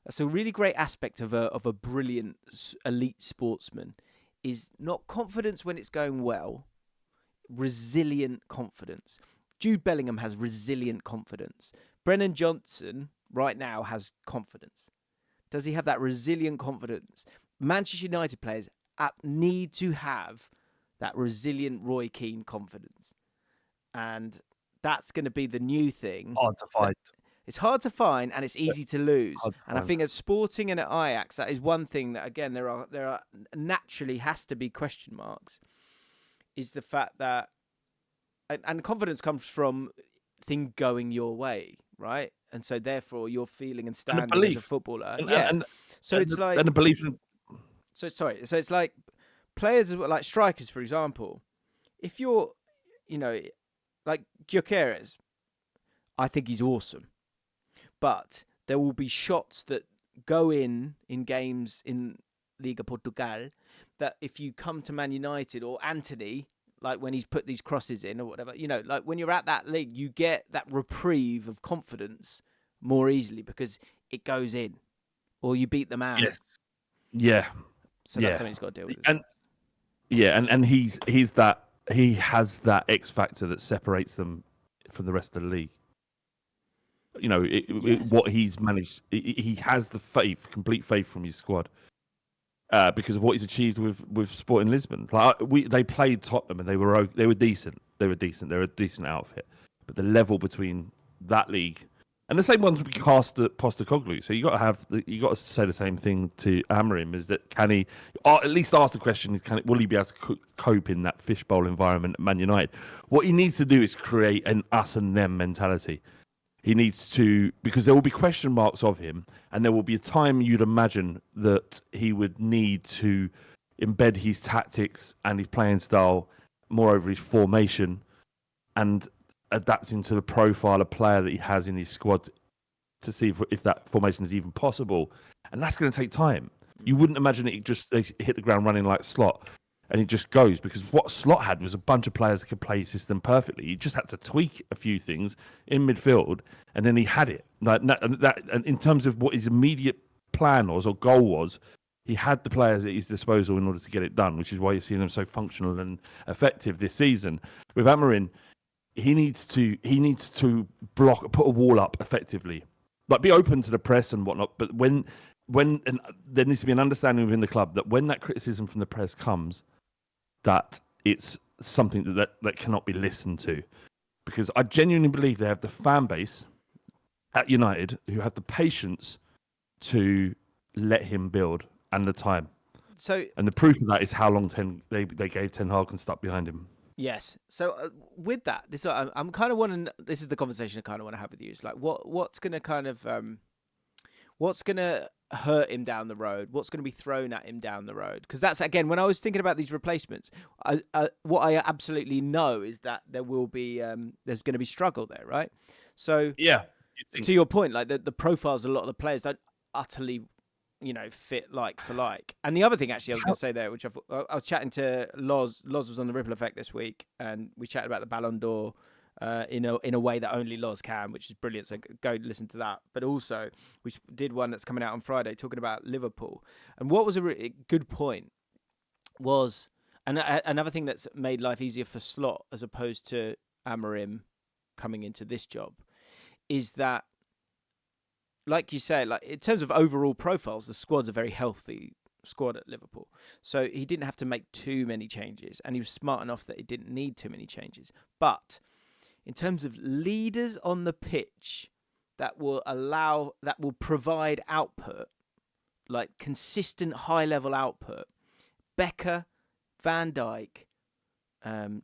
Speaker 2: aspect of a brilliant elite sportsman. Is not confidence when it's going well. Resilient confidence. Jude Bellingham has resilient confidence. Brennan Johnson right now has confidence. Does he have that resilient confidence? Manchester United players need to have that resilient Roy Keane confidence. And that's going to be the new thing.
Speaker 1: Hard to find.
Speaker 2: It's hard to find and it's easy to lose. And I
Speaker 1: find.
Speaker 2: think at Sporting and at Ajax, that is one thing that, again, there are naturally has to be question marks, is the fact that, and confidence comes from thing going your way, right? And so therefore you're feeling and standing as a footballer. So it's like,
Speaker 1: and the belief in...
Speaker 2: So it's like players like strikers, for example. If you're, like Gyökeres, I think he's awesome. But there will be shots that go in games in Liga Portugal that if you come to Man United or Anthony, like when he's put these crosses in or whatever, like when you're at that league, you get that reprieve of confidence more easily because it goes in or you beat the man.
Speaker 1: Yes. Yeah.
Speaker 2: So that's something he's got to deal with.
Speaker 1: And he has that X factor that separates them from the rest of the league. What he's managed, he has the complete faith from his squad, because of what he's achieved with Sporting Lisbon. Like they played Tottenham and they were decent. They were a decent outfit, but the level between that league and the same ones would be cast at Postecoglou. So you got to say the same thing to Amorim, is that can he, or at least ask the question, will he be able to cope in that fishbowl environment at Man United? What he needs to do is create an us and them mentality. He needs to, because there will be question marks of him, and there will be a time you'd imagine that he would need to embed his tactics and his playing style, moreover his formation, and adapting to the profile of player that he has in his squad to see if that formation is even possible. And that's going to take time. You wouldn't imagine it just hit the ground running like Slot. And it just goes, because what Slot had was a bunch of players that could play his system perfectly. He just had to tweak a few things in midfield, and then he had it. And in terms of what his immediate plan was or goal was, he had the players at his disposal in order to get it done, which is why you're seeing them so functional and effective this season. With Amorim, he needs to put a wall up effectively, like be open to the press and whatnot. But when and there needs to be an understanding within the club that when that criticism from the press comes, that it's something that cannot be listened to, because I genuinely believe they have the fan base at United who have the patience to let him build and the time. And the proof of that is how long they gave Ten Hag and stuck behind him.
Speaker 2: Yes. So with that, I'm kind of wanting. This is the conversation I kind of want to have with you. It's like what's going to kind of what's going to hurt him down the road? What's going to be thrown at him down the road? Because that's, again, when I was thinking about these replacements, what I absolutely know is that there will be there's going to be struggle there, right? So
Speaker 1: yeah,
Speaker 2: to your point, like the profiles of a lot of the players don't utterly fit like for like. And the other thing, actually, I was going to say there, which I was chatting to Loz. Loz was on the Ripple Effect this week, and we chatted about the Ballon d'Or in a way that only Loz can, which is brilliant. So go listen to that. But also, we did one that's coming out on Friday talking about Liverpool. And what was a really good point was, and another thing that's made life easier for Slot as opposed to Amorim coming into this job, is that, like you say, like in terms of overall profiles, the squad's a very healthy squad at Liverpool. So he didn't have to make too many changes, and he was smart enough that he didn't need too many changes. But in terms of leaders on the pitch that will provide output, like consistent high-level output, Becker, Van Dijk,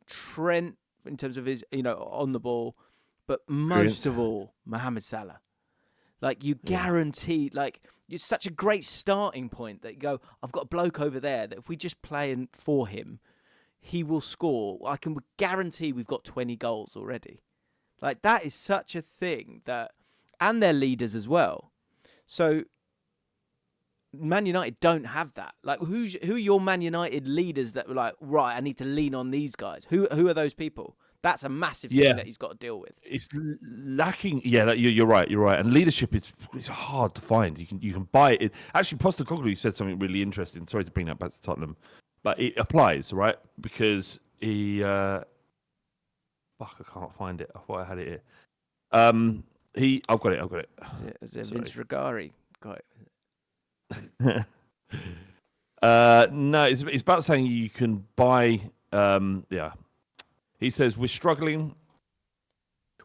Speaker 2: Trent in terms of his, on the ball, but most of all, Mohamed Salah. Like, you guarantee, like, it's such a great starting point that you go, I've got a bloke over there that if we just play for him, he will score. I can guarantee we've got 20 goals already. Like, that is such a thing that, and their leaders as well. So, Man United don't have that. Like, who are your Man United leaders that were like, right, I need to lean on these guys? Who are those people? That's a massive thing that he's got to deal with.
Speaker 1: It's lacking. Yeah, you're right. You're right. And leadership is hard to find. You can buy it. Actually, Postecoglou said something really interesting. Sorry to bring that back to Tottenham, but it applies, right? Because he, I can't find it. I thought I had it here. I've got it.
Speaker 2: Is it Vince Regari? Got
Speaker 1: it. No, it's about saying you can buy. He says, we're struggling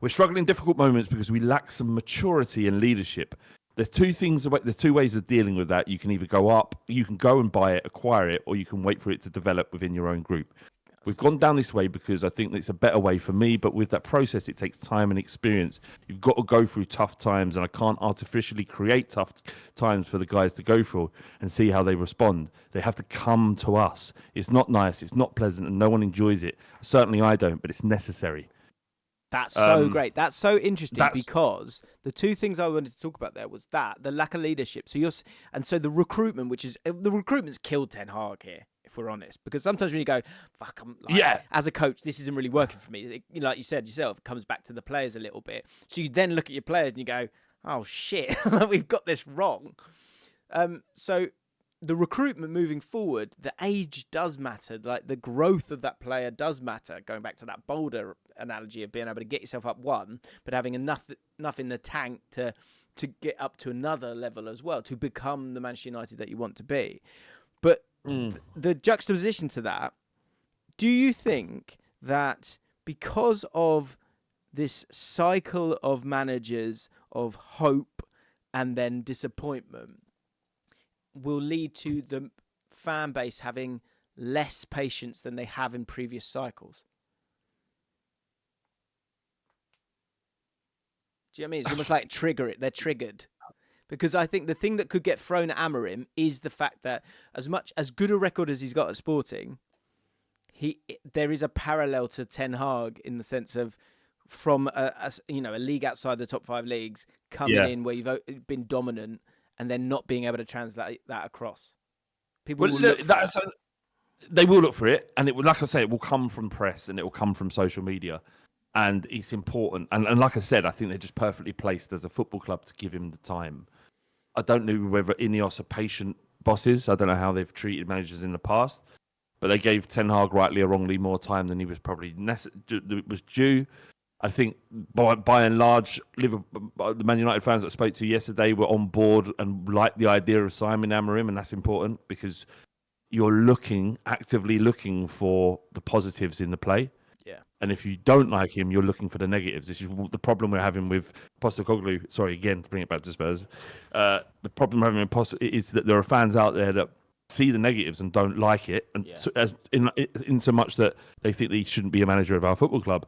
Speaker 1: We're struggling in difficult moments because we lack some maturity and leadership. There's two ways of dealing with that. You can either go up, you can go and buy it, acquire it, or you can wait for it to develop within your own group. We've gone down this way because I think it's a better way for me, but with that process, it takes time and experience. You've got to go through tough times, and I can't artificially create tough times for the guys to go through and see how they respond. They have to come to us. It's not nice, it's not pleasant, and no one enjoys it. Certainly I don't, but it's necessary.
Speaker 2: That's so great. That's so interesting because the two things I wanted to talk about there was the lack of leadership. So the recruitment, the recruitment's killed Ten Hag here, if we're honest. Because sometimes when you go, fuck, as a coach, this isn't really working for me. Like you said yourself, it comes back to the players a little bit. So you then look at your players and you go, oh shit, we've got this wrong. So the recruitment moving forward, the age does matter. Like the growth of that player does matter. Going back to that Boulder analogy of being able to get yourself up one, but having enough in the tank to get up to another level as well, to become the Manchester United that you want to be. But the juxtaposition to that, do you think that because of this cycle of managers of hope and then disappointment will lead to the fan base having less patience than they have in previous cycles? Do you know what I mean? It's almost like they're triggered. Because I think the thing that could get thrown at Amorim is the fact that as good a record as he's got at Sporting, there is a parallel to Ten Hag in the sense of from a league outside the top 5 leagues coming in where you've been dominant and then not being able to translate that across. People will look for that.
Speaker 1: They will look for it, and it will, like I say, it will come from press and it will come from social media, and it's important. And like I said, I think they're just perfectly placed as a football club to give him the time. I don't know whether Ineos are patient bosses. I don't know how they've treated managers in the past, but they gave Ten Hag, rightly or wrongly, more time than he was probably was due. I think by and large, the Man United fans that I spoke to yesterday were on board and liked the idea of Simon Amorim, and that's important because you're actively looking for the positives in the play.
Speaker 2: Yeah.
Speaker 1: And if you don't like him, you're looking for the negatives. This is the problem we're having with Postecoglou. Sorry, again, to bring it back to Spurs. The problem we're having with Postecoglou is that there are fans out there that see the negatives and don't like it, and in so much that they think that he shouldn't be a manager of our football club.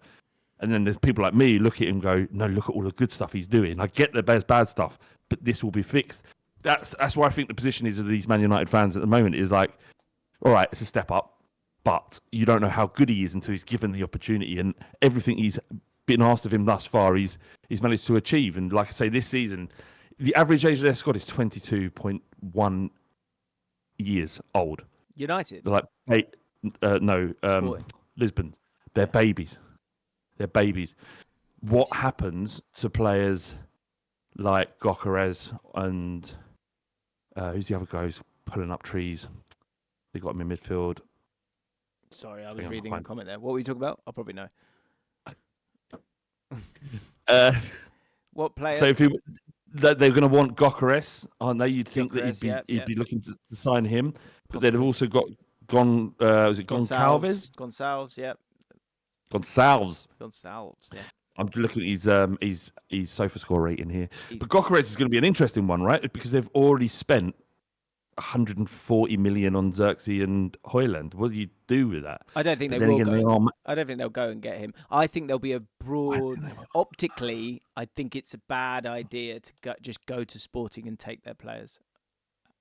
Speaker 1: And then there's people like me who look at him and go, no, look at all the good stuff he's doing. I get the bad stuff, but this will be fixed. That's why I think the position is of these Man United fans at the moment is like, all right, it's a step up, but you don't know how good he is until he's given the opportunity. And everything he's been asked of him thus far, he's managed to achieve. And like I say, this season, the average age of their squad is 22.1 years old.
Speaker 2: United?
Speaker 1: Lisbon. They're babies. They're babies. What happens to players like Gyökeres and who's the other guy who's pulling up trees? They got him in midfield.
Speaker 2: Sorry, I was reading a comment there. What were you talking about? I'll probably know. What player?
Speaker 1: So if they're going to want Gyökeres, aren't they? You'd think that he'd be looking to sign him, but they've also got Goncalves?
Speaker 2: Gonçalves, yeah.
Speaker 1: Gonçalves,
Speaker 2: yeah.
Speaker 1: I'm looking at his SofaScore rating here. But Gyökeres is going to be an interesting one, right? Because they've already spent 140 million on Xerxes and Højlund. What do you do with that?
Speaker 2: I don't think they will go. I don't think they'll go and get him. I think there'll be a broad. Optically, I think it's a bad idea to just go to Sporting and take their players.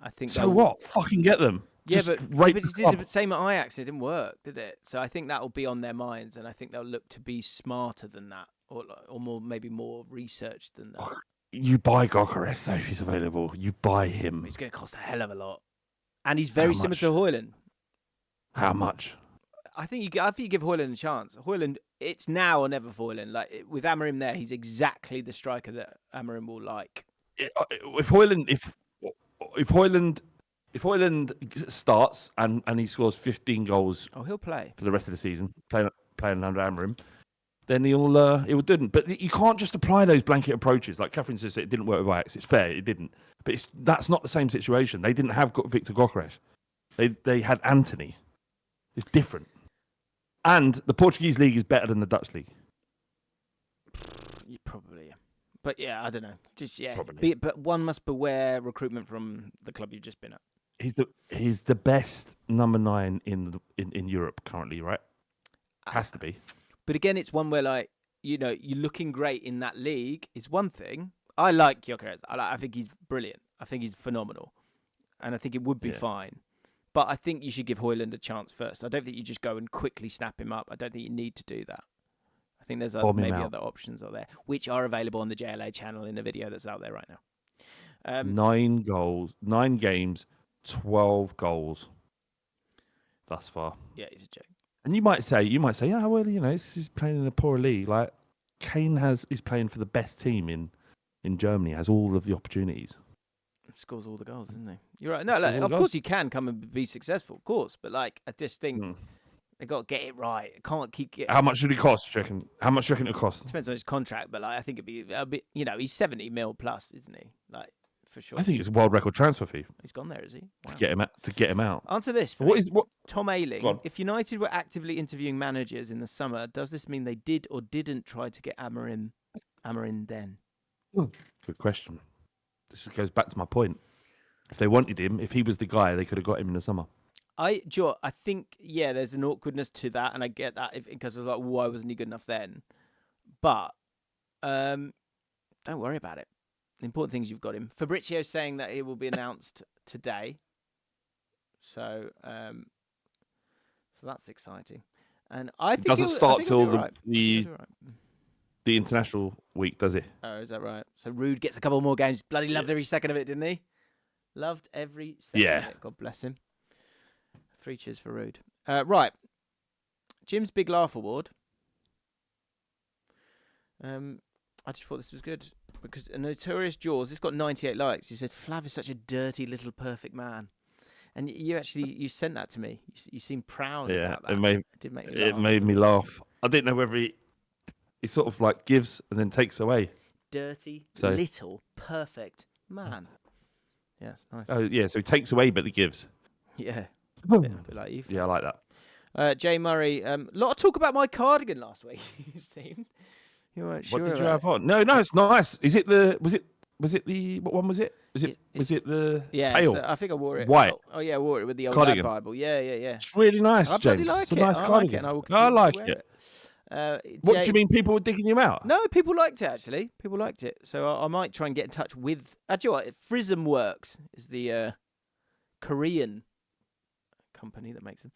Speaker 2: I think.
Speaker 1: So what? Fucking get them.
Speaker 2: Yeah, but he did the same at Ajax. It didn't work, did it? So I think that will be on their minds, and I think they'll look to be smarter than that, or maybe more researched than that.
Speaker 1: You buy Gyökeres, so if he's available, you buy him.
Speaker 2: He's going to cost a hell of a lot, and he's very similar to Højlund.
Speaker 1: How much?
Speaker 2: I think you give Højlund a chance. Højlund, it's now or never for Højlund. Like with Amorim there, he's exactly the striker that Amorim will like.
Speaker 1: If Højlund starts and he scores 15 goals,
Speaker 2: he'll play
Speaker 1: for the rest of the season, playing under Amorim, then he'll do. But you can't just apply those blanket approaches. Like Catherine says, it didn't work with Ajax. It's fair, it didn't. But that's not the same situation. They didn't have Victor Gyökeres. They had Anthony. It's different. And the Portuguese league is better than the Dutch league.
Speaker 2: You probably. But yeah, I don't know. Just
Speaker 1: Probably.
Speaker 2: But one must beware recruitment from the club you've just been at.
Speaker 1: He's the best number 9 in Europe currently, right? Has to be.
Speaker 2: But again, it's one where like you're looking great in that league is one thing. I like Gyökeres. I think he's brilliant. I think he's phenomenal, and I think it would be fine. But I think you should give Højlund a chance first. I don't think you just go and quickly snap him up. I don't think you need to do that. I think there's maybe other options out there, which are available on the JLA channel in a video that's out there right now.
Speaker 1: 9 goals, 9 games, 12 goals thus far.
Speaker 2: Yeah, he's a joke.
Speaker 1: And you might say, yeah, well, he's playing in a poor league. Like Kane is playing for the best team in Germany, has all of the opportunities.
Speaker 2: Scores all the goals, isn't he? You're right. No, of course you can come and be successful, of course. But like, I just think they got to get it right. It can't keep getting.
Speaker 1: How much should it cost? Do you reckon? How much do you reckon it cost?
Speaker 2: Depends on his contract, but like, I think it'd be a bit. He's 70 mil plus, isn't he? Like, for sure.
Speaker 1: I think it's a world record transfer fee.
Speaker 2: He's gone there, is he? Wow.
Speaker 1: To get him out.
Speaker 2: Answer this.
Speaker 1: What is what?
Speaker 2: Tom Ayling. If United were actively interviewing managers in the summer, does this mean they did or didn't try to get Amorim then?
Speaker 1: Good question. This goes back to my point. If they wanted him, if he was the guy, they could have got him in the summer.
Speaker 2: I think, there's an awkwardness to that, and I get that because it's like, why wasn't he good enough then? But don't worry about it. The important thing is you've got him. Fabrizio's saying that it will be announced today. So that's exciting. And I think
Speaker 1: it doesn't start till the international week, does it?
Speaker 2: Oh, is that right? So Rude gets a couple more games. Bloody loved every second of it, didn't he? Loved every second of it. God bless him. 3 cheers for Rude. Right. Jim's Big Laugh Award. I just thought this was good because a Notorious Jaws, it's got 98 likes. He said, Flav is such a dirty little perfect man. And you sent that to me. You seem proud about that.
Speaker 1: It made me laugh. I didn't know whether he sort of like gives and then takes away.
Speaker 2: Dirty, little, perfect man. Yes, nice.
Speaker 1: Oh, yeah, so he takes away, but he gives.
Speaker 2: Yeah. A bit like you.
Speaker 1: Yeah, I like that.
Speaker 2: Jay Murray, a lot of talk about my cardigan last week. You weren't sure.
Speaker 1: What did you have on? No, it's nice. Is it the? Was it the? What one was it? Was it the?
Speaker 2: Yeah,
Speaker 1: pale?
Speaker 2: I think I wore it.
Speaker 1: White.
Speaker 2: Oh yeah, I wore it with the old
Speaker 1: cardigan.
Speaker 2: Dad Bible. Yeah.
Speaker 1: It's really nice,
Speaker 2: I
Speaker 1: James.
Speaker 2: like
Speaker 1: it's a nice cardigan.
Speaker 2: I
Speaker 1: like it. What do you mean? People were digging you out?
Speaker 2: No, people liked it actually. People liked it, so I might try and get in touch with. Actually, what Frism Works is the Korean company that makes them.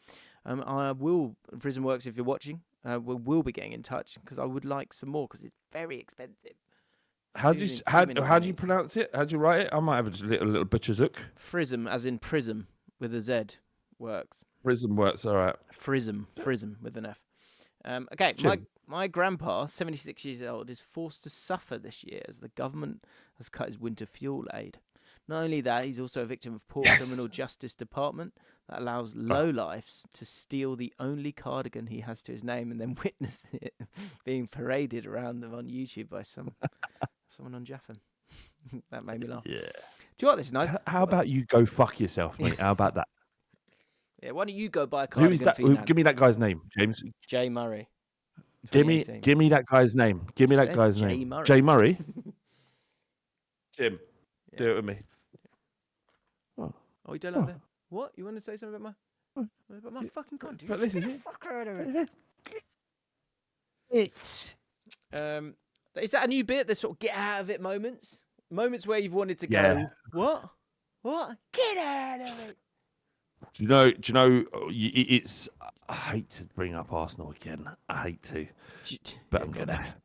Speaker 2: Frism Works, if you're watching, we'll be getting in touch because I would like some more because it's very expensive. How do you
Speaker 1: pronounce it? How do you write it? I might have a little butcher's hook.
Speaker 2: Frism, as in prism with a Z, works.
Speaker 1: Frism Works, all right.
Speaker 2: Frism with an F. Okay, my grandpa, 76 years old, is forced to suffer this year as the government has cut his winter fuel aid. Not only that, he's also a victim of poor criminal justice department that allows lowlifes to steal the only cardigan he has to his name and then witness it being paraded around them on YouTube by someone on Jaffin. That made me laugh.
Speaker 1: Yeah.
Speaker 2: Do you know what this is nice?
Speaker 1: How about you go fuck yourself, mate? How about that?
Speaker 2: Yeah, why don't you go buy a cardigan?
Speaker 1: Who is that? Give me that guy's name, James.
Speaker 2: Jay Murray.
Speaker 1: Give me that guy's name. Give me that guy's name. Jay Murray. Jim, do it with me.
Speaker 2: Oh, you don't like that? What? You want to say something about my fucking content?
Speaker 1: But this is it.
Speaker 2: Fuck out of it. Is that a new bit? The sort of get out of it moments? Moments where you've wanted to go, what? Get out of it.
Speaker 1: Do you know? It's. I hate to bring up Arsenal again. I hate to, but I'm gonna.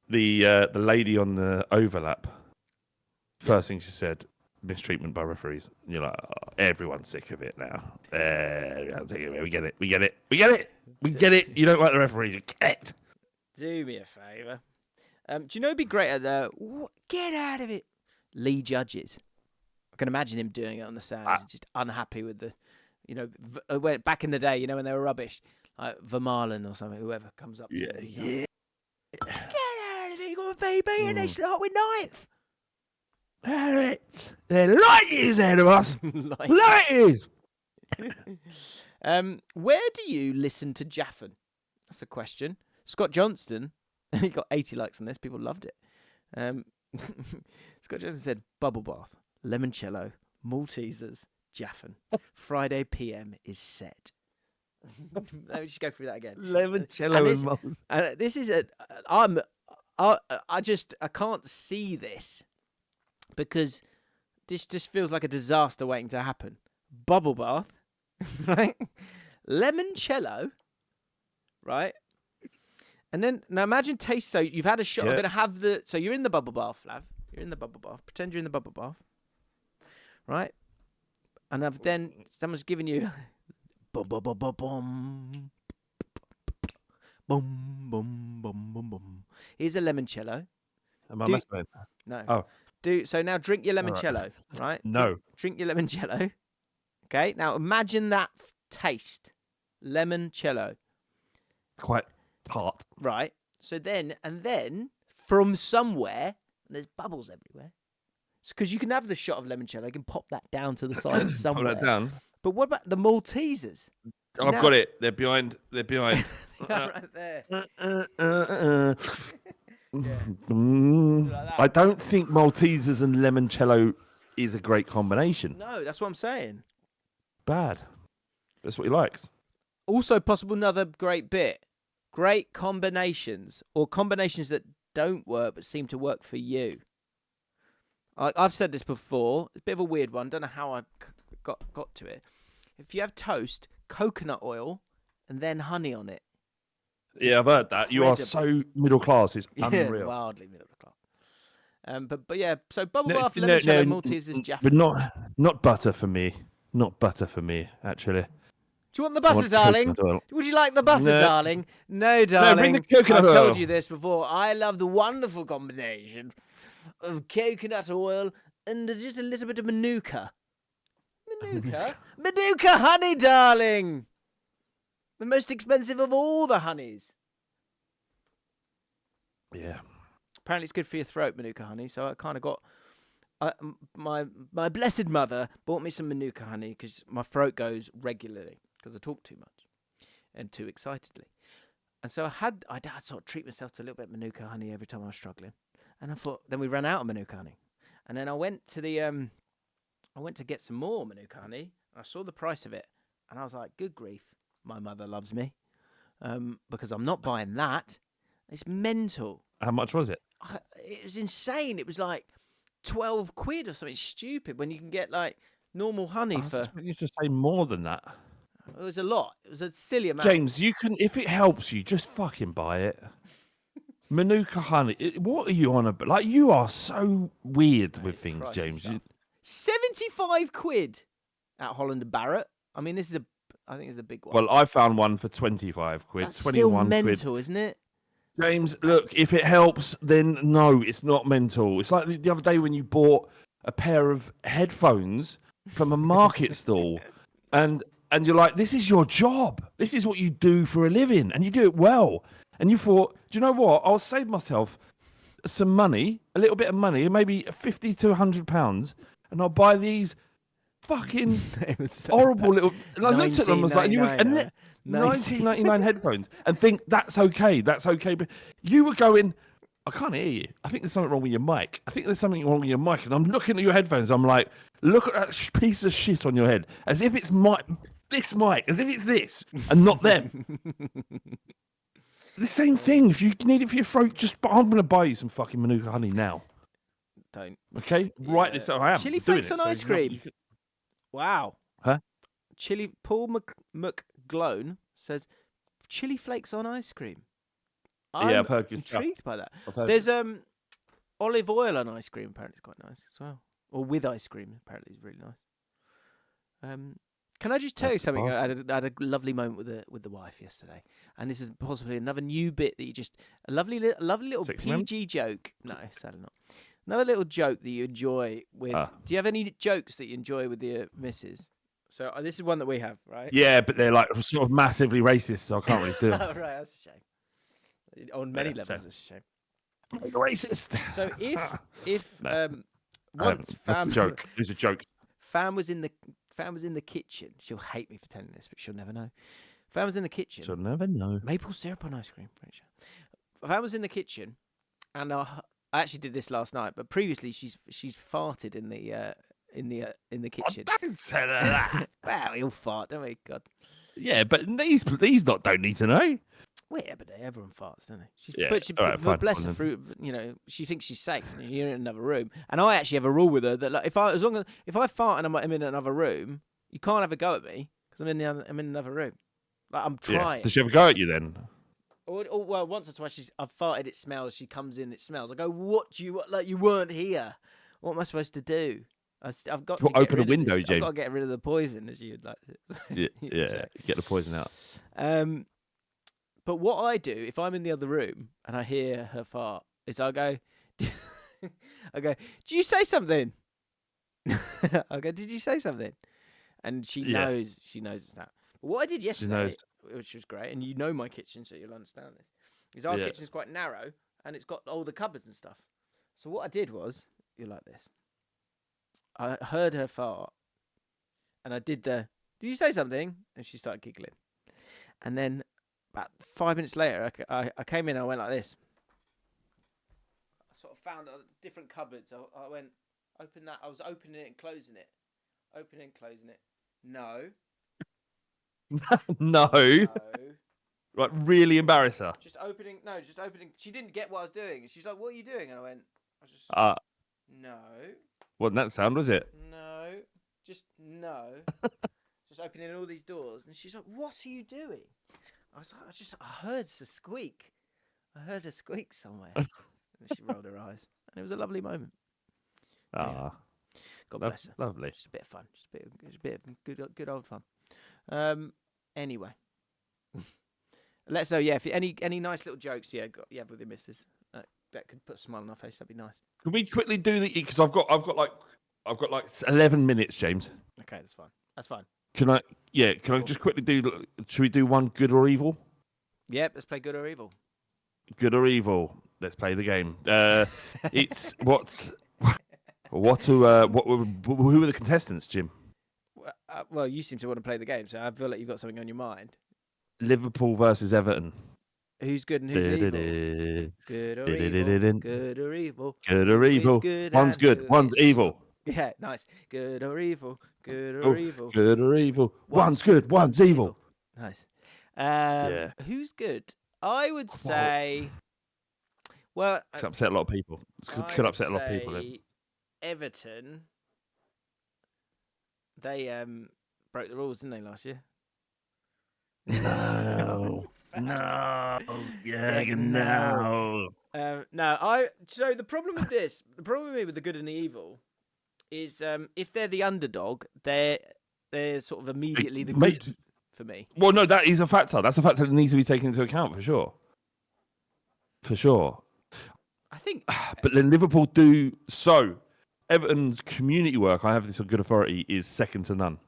Speaker 1: The lady on the overlap. First thing she said, mistreatment by referees. And you're like, oh, everyone's sick of it now. Everyone's sick of it. We get it. You don't like the referees. You get it.
Speaker 2: Do me a favour. Do you know it'd be great at the get out of it? Lee Judges. I can imagine him doing it on the stands, just unhappy with the, back in the day, when they were rubbish, like Vermaelen or something, whoever comes up to him.
Speaker 1: Yeah.
Speaker 2: Get out of it, you're going to be beating this lot with ninth.
Speaker 1: They're light years ahead of us. Light years.
Speaker 2: Where do you listen to Jaffin? That's a question. Scott Johnston He got 80 likes on this. People loved it. Scott Johnson said, bubble bath, limoncello, Maltesers, Jaffin. Friday PM is set. Let me just go through that again.
Speaker 1: Limoncello and moles.
Speaker 2: This is I can't see this because this just feels like a disaster waiting to happen. Bubble bath, right? Limoncello, right? And then now imagine taste. So you've had a shot.
Speaker 1: Yeah.
Speaker 2: I'm gonna have so you're in the bubble bath, Flav. You're in the bubble bath. Pretend you're in the bubble bath, right? And then someone's giving you boom, boom, boom, boom, boom, boom, boom, boom, boom, boom. Here's a limoncello.
Speaker 1: Am I messing?
Speaker 2: No.
Speaker 1: Oh.
Speaker 2: So now drink your limoncello, right?
Speaker 1: No.
Speaker 2: Drink your limoncello. Okay. Now imagine that taste, limoncello.
Speaker 1: Quite tart.
Speaker 2: Right. So then from somewhere, and there's bubbles everywhere. It's because you can have the shot of limoncello. You can pop that down to the side somewhere.
Speaker 1: Pop that down.
Speaker 2: But what about the Maltesers?
Speaker 1: I've got it. They're behind. They're behind.
Speaker 2: Right there.
Speaker 1: I don't think Maltesers and limoncello is a great combination.
Speaker 2: No, that's what I'm saying.
Speaker 1: Bad. That's what he likes.
Speaker 2: Also possible another great bit. Great combinations or combinations that don't work but seem to work for you. I've said this before. It's a bit of a weird one. Don't know how I got to it. If you have toast, coconut oil, and then honey on it.
Speaker 1: Yeah, I've heard that. You are so middle class. It's unreal.
Speaker 2: Yeah, wildly middle class. But yeah, so bubble bath, limoncello, Maltesers, Jaffa.
Speaker 1: But not butter for me. Not butter for me, actually.
Speaker 2: Do you want the butter, darling? Would you like the butter, darling? No, darling.
Speaker 1: No, bring the coconut oil.
Speaker 2: I've told you this before. I love the wonderful combination of coconut oil and just a little bit of manuka. Manuka? Manuka honey, darling! The most expensive of all the honeys.
Speaker 1: Yeah.
Speaker 2: Apparently it's good for your throat, manuka honey, so I kind of got... my blessed mother bought me some manuka honey because my throat goes regularly because I talk too much and too excitedly. And so I sort of treat myself to a little bit of manuka honey every time I was struggling. And I thought, then we ran out of manuka honey. And then I went to get some more manuka honey. I saw the price of it and I was like, good grief, my mother loves me because I'm not buying that. It's mental.
Speaker 1: How much was it?
Speaker 2: It was insane. It was like 12 quid or something stupid when you can get like normal honey for...
Speaker 1: You used to say more than that.
Speaker 2: It was a lot. It was a silly amount.
Speaker 1: James, you can, if it helps you, just fucking buy it. Manuka honey. What are you on about? Like, you are so weird with things, James.
Speaker 2: 75 quid at Holland and Barrett. I mean, I think it's a big one.
Speaker 1: Well, I found one for 25 quid.
Speaker 2: That's
Speaker 1: 21
Speaker 2: still mental,
Speaker 1: quid.
Speaker 2: Isn't it?
Speaker 1: James, look, if it helps, then no, it's not mental. It's like the other day when you bought a pair of headphones from a market stall and you're like, this is your job. This is what you do for a living and you do it well. And you thought, do you know what? I'll save myself some money, a little bit of money, maybe 50 to £100, and I'll buy these fucking horrible little... And I looked at them and was like, 1999 headphones, and think, that's okay. But you were going, I can't hear you. I think there's something wrong with your mic. And I'm looking at your headphones. I'm like, look at that piece of shit on your head, as if it's this mic, as if it's this, and not them. The same thing. If you need it for your throat, I'm going to buy you some fucking Manuka honey now.
Speaker 2: Don't.
Speaker 1: Okay? Yeah. Right this I am.
Speaker 2: Chili flakes on ice cream. Wow.
Speaker 1: Huh?
Speaker 2: Paul McGlone says, chili flakes on ice cream.
Speaker 1: I've heard good
Speaker 2: intrigued by that. There's olive oil on ice cream. Apparently it's quite nice as well. Or with ice cream. Apparently it's really nice. Can I just tell you something? I had a lovely moment with the wife yesterday, and this is possibly another new bit that you just a lovely little PG joke. No, sadly not. Another little joke that you enjoy with. Do you have any jokes that you enjoy with your missus? So this is one that we have, right?
Speaker 1: Yeah, but they're like sort of massively racist, so I can't really do it.
Speaker 2: Oh, right, that's a shame. On many levels, it's a shame.
Speaker 1: Racist.
Speaker 2: So if once
Speaker 1: that's a joke. It's a joke.
Speaker 2: Fan was in the kitchen. She'll hate me for telling this, but she'll never know. Fan was in the kitchen.
Speaker 1: She'll never know.
Speaker 2: Maple syrup on ice cream. if I was in the kitchen, and I actually did this last night, but previously she's farted in the kitchen.
Speaker 1: Oh, don't say that.
Speaker 2: Well, we all fart, don't we? God.
Speaker 1: Yeah, but these don't need to know.
Speaker 2: Well, yeah, but everyone farts, don't they?
Speaker 1: Yeah,
Speaker 2: But she,
Speaker 1: all right, fine,
Speaker 2: bless her, she thinks she's safe. You're in another room, and I actually have a rule with her that, like, if I fart and I'm in another room, you can't have a go at me because I'm in another room. Like, I'm trying.
Speaker 1: Yeah. Does she ever go at you then?
Speaker 2: Or well, once or twice I've farted. It smells. She comes in. It smells. I go, what do you like? You weren't here. What am I supposed to do? I've got to
Speaker 1: open a window,
Speaker 2: James.
Speaker 1: I've
Speaker 2: got to get rid of the poison, as you'd like to.
Speaker 1: Yeah, get the poison out.
Speaker 2: But what I do if I'm in the other room and I hear her fart is I go, do you say something? I go, did you say something? And she knows it's that. But what I did yesterday, which was great, and you know my kitchen, so you'll understand this, is our kitchen's quite narrow and it's got all the cupboards and stuff. So what I did was, you're like this. I heard her fart, and I did did you say something? And she started giggling. And then about 5 minutes later, I came in and I went like this. I sort of found different cupboards. I went, open that. I was opening it and closing it. Opening and closing it. No.
Speaker 1: No. Right, really embarrass her.
Speaker 2: Just opening. She didn't get what I was doing. She's like, what are you doing? And I went, no.
Speaker 1: Wasn't that sound, was it?
Speaker 2: No. Just no. Just opening all these doors. And she's like, what are you doing? I was like, I heard a squeak. I heard a squeak somewhere. And she rolled her eyes. And it was a lovely moment.
Speaker 1: Ah.
Speaker 2: Yeah. God bless her.
Speaker 1: Lovely.
Speaker 2: Just a bit of fun. Just a bit of good old fun. Anyway. Let us know, if any nice little jokes you have with your missus that could put a smile on our face, that'd be nice.
Speaker 1: Can we quickly do because I've got like 11 minutes, James.
Speaker 2: Okay, that's fine.
Speaker 1: Can I just quickly do? Should we do one good or evil?
Speaker 2: Yep, let's play good or evil.
Speaker 1: Good or evil? Let's play the game. It's who are the contestants, Jim?
Speaker 2: Well, you seem to want to play the game, so I feel like you've got something on your mind.
Speaker 1: Liverpool versus Everton.
Speaker 2: Who's good and who's evil? Good or evil? Good or evil?
Speaker 1: Good or evil? One's good, one's evil.
Speaker 2: Yeah, nice. Good or evil? Good or evil?
Speaker 1: Good or evil? One's good, one's evil.
Speaker 2: Nice. Who's good? I would say. Well,
Speaker 1: it's upset a lot of people. It could upset a lot of people. Then.
Speaker 2: Everton. They broke the rules, didn't they, last year?
Speaker 1: No. Yeah, no.
Speaker 2: So the problem with the good and the evil is if they're the underdog, they're sort of immediately the good for me.
Speaker 1: Well, no, that is a factor. That's a factor that needs to be taken into account for sure. For sure.
Speaker 2: I think.
Speaker 1: But then Liverpool do so. Everton's community work, I have this on good authority, is second to none.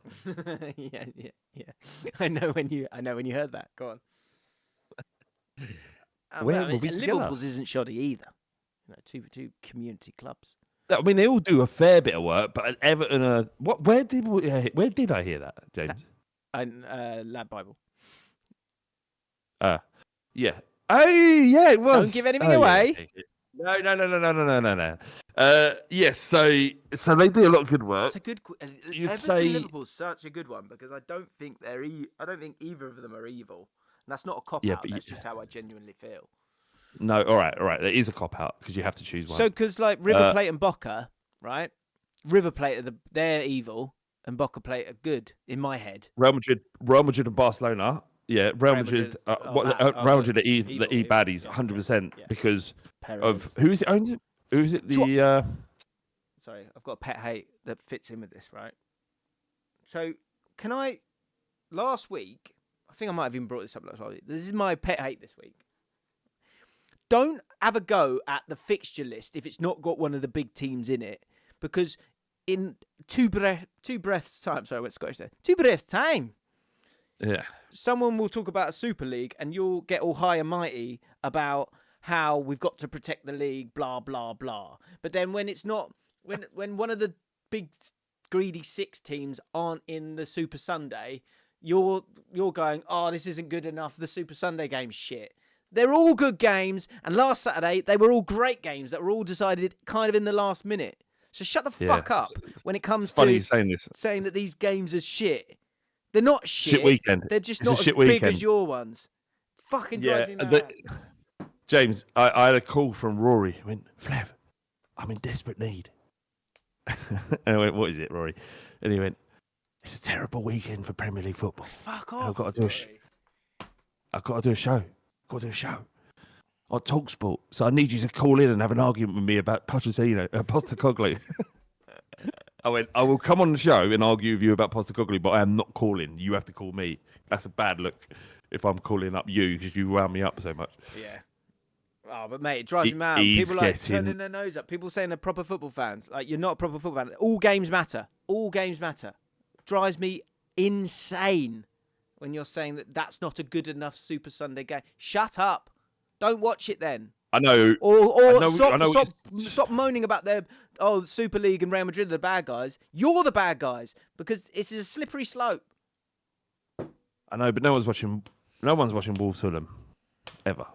Speaker 2: Yeah. I know when you heard that. Go on. Liverpool's isn't shoddy either. Two community clubs.
Speaker 1: I mean, they all do a fair bit of work, but Everton are Where did I hear that, James?
Speaker 2: Lab Bible.
Speaker 1: Yeah. Oh, yeah, it was.
Speaker 2: Don't give anything away.
Speaker 1: No. Yes, so they do a lot of good work.
Speaker 2: It's a good. Everton Liverpool's such a good one because I don't think either of them are evil. And that's not a cop out. That's just how I genuinely feel.
Speaker 1: No, all right. There is a cop out because you have to choose one.
Speaker 2: So, because like River Plate and Boca, right? River Plate they're evil, and Boca Plate are good in my head.
Speaker 1: Real Madrid and Barcelona. Yeah, Real Madrid. Real Madrid are the baddies, 100%, because of who is it? Who is it?
Speaker 2: Sorry, I've got a pet hate that fits in with this, right? So, last week, I think I might have even brought this up last week. This is my pet hate this week. Don't have a go at the fixture list if it's not got one of the big teams in it, because in two breaths time. Sorry, I went Scottish there. 2 breaths time.
Speaker 1: Yeah.
Speaker 2: Someone will talk about a Super League, and you'll get all high and mighty about how we've got to protect the league, blah blah blah. But then when it's not, when one of the big greedy 6 teams aren't in the Super Sunday, you're going, oh, this isn't good enough. The Super Sunday game's shit. They're all good games, and last Saturday they were all great games that were all decided kind of in the last minute. So shut the fuck up when it comes
Speaker 1: funny
Speaker 2: to
Speaker 1: you saying this.
Speaker 2: saying that these games are shit. They're not shit.
Speaker 1: Shit weekend.
Speaker 2: They're just
Speaker 1: It's a
Speaker 2: not as
Speaker 1: shit
Speaker 2: big
Speaker 1: weekend.
Speaker 2: as your ones. Fucking drives me mad.
Speaker 1: James, I had a call from Rory. He went, Flav, I'm in desperate need. And I went, what is it, Rory? And he went, it's a terrible weekend for Premier League football.
Speaker 2: Fuck off.
Speaker 1: I've got to do a show. Got to do a show on TalkSport. So I need you to call in and have an argument with me about Postecoglou. I went, I will come on the show and argue with you about Postecoglou, but I am not calling. You have to call me. That's a bad look if I'm calling up you because you wound me up so much.
Speaker 2: Yeah. Oh, but mate, it drives me mad. People turning their nose up. People saying they're proper football fans. Like, you're not a proper football fan. All games matter. All games matter. Drives me insane when you're saying that that's not a good enough Super Sunday game. Shut up. Don't watch it then.
Speaker 1: I know.
Speaker 2: Or stop moaning about their Super League and Real Madrid are the bad guys. You're the bad guys because it's a slippery slope.
Speaker 1: I know, but no one's watching Wolves Fulham ever.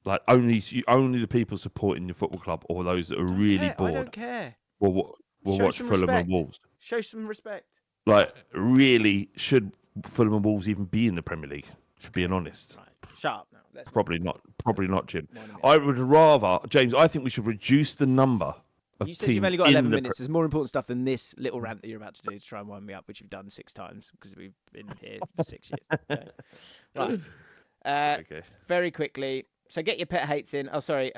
Speaker 1: Like only the people supporting your football club or those that are really bored.
Speaker 2: I don't care.
Speaker 1: Will watch Fulham and Wolves.
Speaker 2: Show some respect.
Speaker 1: Like, really, should Fulham and Wolves even be in the Premier League? For being honest,
Speaker 2: right. Shut up now.
Speaker 1: Probably not, Jim. I would rather, James. I think we should reduce the number of
Speaker 2: You said
Speaker 1: teams
Speaker 2: you've only got 11 minutes. There's more important stuff than this little rant that you're about to do to try and wind me up, which you've done 6 times because we've been here for 6 years. Okay. Right.
Speaker 1: Okay.
Speaker 2: Very quickly. So get your pet hates in. Oh, sorry.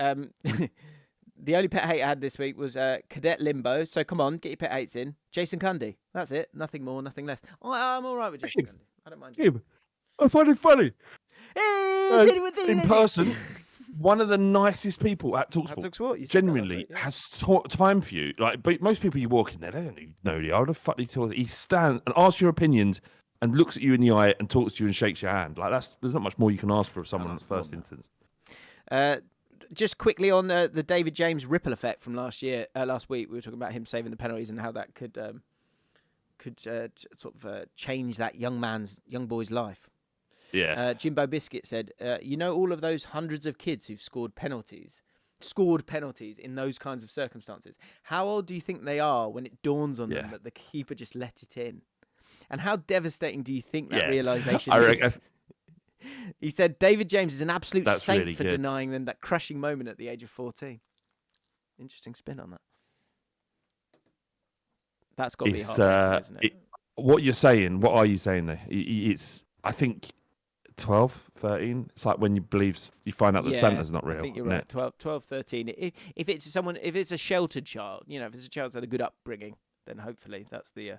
Speaker 2: The only pet hate I had this week was Cadet Limbo. So come on, get your pet hates in. Jason Cundy. That's it. Nothing more, nothing less. I'm all right with Jason Cundy. I don't mind.
Speaker 1: I find it funny.
Speaker 2: In
Speaker 1: person, one of the nicest people at TalkSport. Genuinely has time for you. Like, but most people you walk in there, they don't even know you. How the fuck he stands and asks your opinions and looks at you in the eye and talks to you and shakes your hand. Like there's not much more you can ask for someone in the first instance.
Speaker 2: Just quickly on the David James ripple effect from last week, we were talking about him saving the penalties and how that could change that young boy's life.
Speaker 1: Yeah.
Speaker 2: Jimbo Biscuit said, all of those hundreds of kids who've scored penalties in those kinds of circumstances. How old do you think they are when it dawns on them that the keeper just let it in? And how devastating do you think that realization is? He said, David James is an absolute saint really for denying them that crushing moment at the age of 14. Interesting spin on that. That's got to be heartbreaking, isn't it?
Speaker 1: What are you saying there? It's, I think, 12, 13. It's like when you find out that Santa's not real.
Speaker 2: I think you're right. 12, 13. If it's a sheltered child, if it's a child that had a good upbringing, then hopefully that's the...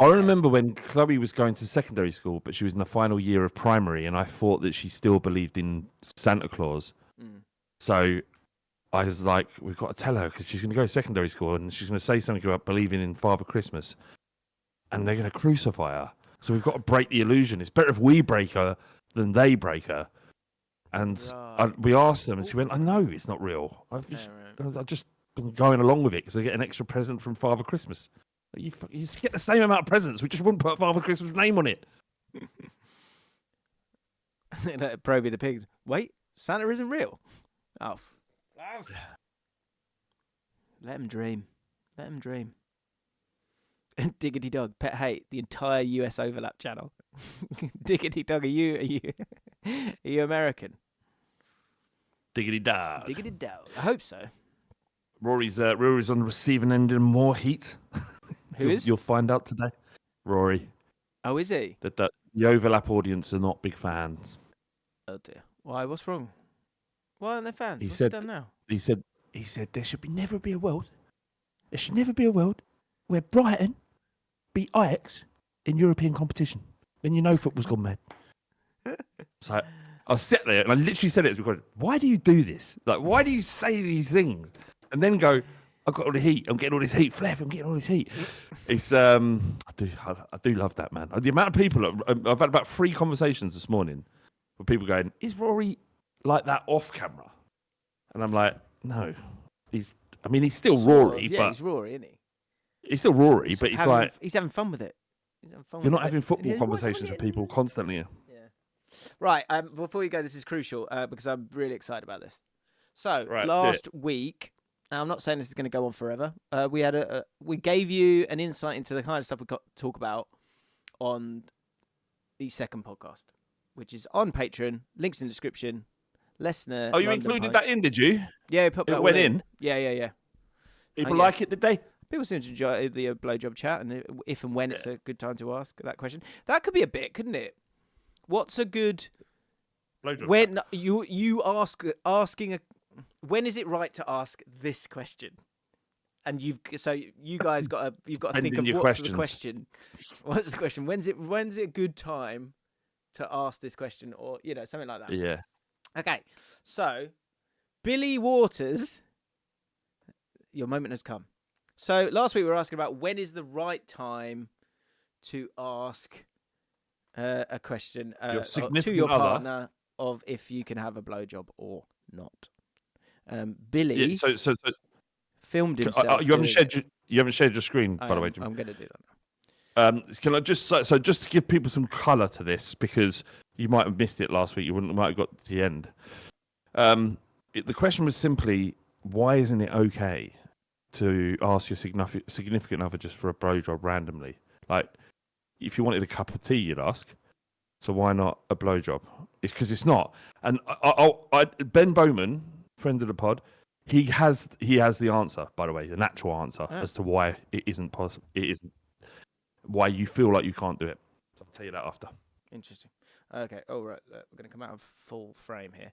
Speaker 2: I
Speaker 1: remember when Chloe was going to secondary school, but she was in the final year of primary, and I thought that she still believed in Santa Claus. Mm. So I was like, we've got to tell her because she's going to go to secondary school and she's going to say something about believing in Father Christmas, and they're going to crucify her. So we've got to break the illusion. It's better if we break her than they break her. And we asked them, and she went, I know it's not real. I've just been going along with it because I get an extra present from Father Christmas. You get the same amount of presents. We just wouldn't put Father Christmas' name on it.
Speaker 2: Proby the pig. Wait, Santa isn't real. Oh. Let him dream. Let him dream. Diggity Dog, pet hate, the entire US overlap channel. Diggity Dog, are you American?
Speaker 1: Diggity Dog.
Speaker 2: Diggity Dog. I hope so.
Speaker 1: Rory's on the receiving end of more heat.
Speaker 2: Who is?
Speaker 1: You'll find out today. Rory.
Speaker 2: Oh, is he?
Speaker 1: That the overlap audience are not big fans.
Speaker 2: Oh dear. Why? What's wrong? Why aren't they fans?
Speaker 1: He
Speaker 2: What's
Speaker 1: said,
Speaker 2: he done now?
Speaker 1: He said there should never be a world where Brighton beat Ajax in European competition. Then football's gone mad. So I sat there and I literally said it. Why do you do this? Like, why do you say these things and then go, I've got all the heat. I'm getting all this heat. Flav, I'm getting all this heat. It's I do love that, man. The amount of people I've had about 3 conversations this morning with people going, "Is Rory like that off camera?" And I'm like, no. He's still Rory, but
Speaker 2: he's Rory, isn't he?
Speaker 1: He's still Rory, but he's having
Speaker 2: fun with it.
Speaker 1: You're not having football conversations with people constantly.
Speaker 2: Yeah. Right. Before you go, this is crucial because I'm really excited about this. So
Speaker 1: Right,
Speaker 2: last week, now I'm not saying this is going to go on forever. We gave you an insight into the kind of stuff we got to talk about on the second podcast, which is on Patreon. Links in the description. Listener.
Speaker 1: Oh, you
Speaker 2: London
Speaker 1: included
Speaker 2: Post.
Speaker 1: that in, did you?
Speaker 2: Yeah, we put that
Speaker 1: It
Speaker 2: all
Speaker 1: went in?
Speaker 2: Yeah.
Speaker 1: People
Speaker 2: yeah.
Speaker 1: like it, did they?
Speaker 2: People seem to enjoy the blowjob chat, and if and when it's a good time to ask that question. That could be a bit, couldn't it? What's a good
Speaker 1: Blowjob
Speaker 2: when
Speaker 1: chat.
Speaker 2: you asking a when is it right to ask this question? And you guys got to think of
Speaker 1: your
Speaker 2: what's
Speaker 1: questions.
Speaker 2: the question. What's the question? When's it a good time to ask this question, or something like that?
Speaker 1: Yeah.
Speaker 2: Okay, so Billy Waters, your moment has come. So last week we were asking about when is the right time to ask a question to your partner of if you can have a blowjob or not. Billy filmed himself.
Speaker 1: You haven't shared your screen, by the way, Jim.
Speaker 2: I'm going to do that now.
Speaker 1: Can I just just to give people some colour to this, because you might have missed it last week, you might have got to the end. The question was simply, why isn't it okay to ask your significant other just for a blowjob randomly? Like, if you wanted a cup of tea, you'd ask. So why not a blowjob? It's because it's not. And Ben Bowman, friend of the pod, he has the answer, by the way, the natural answer as to why it isn't possible. It isn't why you feel like you can't do it. So I'll tell you that after.
Speaker 2: Interesting. Okay. Oh, right. We're going to come out of full frame here.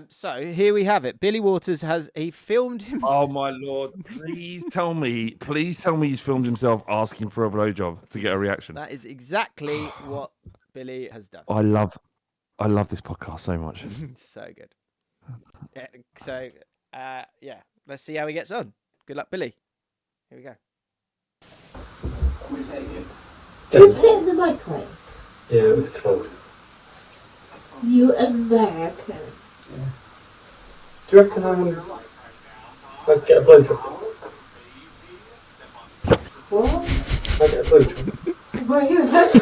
Speaker 2: So here we have it. Billy Waters he filmed himself.
Speaker 1: Oh my Lord! Please tell me he's filmed himself asking for a blowjob to get a reaction.
Speaker 2: That is exactly what Billy has done.
Speaker 1: I love this podcast so much.
Speaker 2: So good. Let's see how he gets on. Good luck, Billy. Here we go.
Speaker 3: Can you put it in the microwave?
Speaker 4: Yeah, it was cold.
Speaker 3: You American.
Speaker 4: Yeah. Do you reckon I'd get a blowjob?
Speaker 3: What?
Speaker 4: I'd get a blowjob.
Speaker 3: Were you American?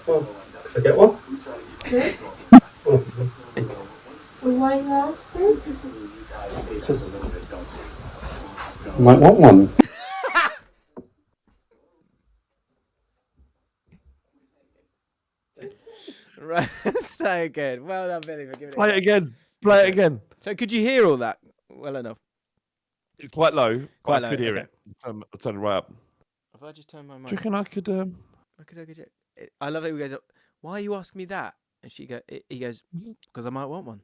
Speaker 4: Well, could I get one?
Speaker 3: Good.
Speaker 4: Oh,
Speaker 3: Why you asking?
Speaker 4: just I might want one.
Speaker 2: Right. So good. Well done, Billy, for giving it.
Speaker 1: Play it again. Play it again.
Speaker 2: So could you hear all that well enough?
Speaker 1: It's quite low.
Speaker 2: Quite
Speaker 1: I could
Speaker 2: low,
Speaker 1: hear
Speaker 2: okay.
Speaker 1: it. I'll turn it right up.
Speaker 2: If I just turn my mic.
Speaker 1: Do you reckon I could?
Speaker 2: I love it. He goes, "Why are you asking me that?" And he goes, "Because I might want one."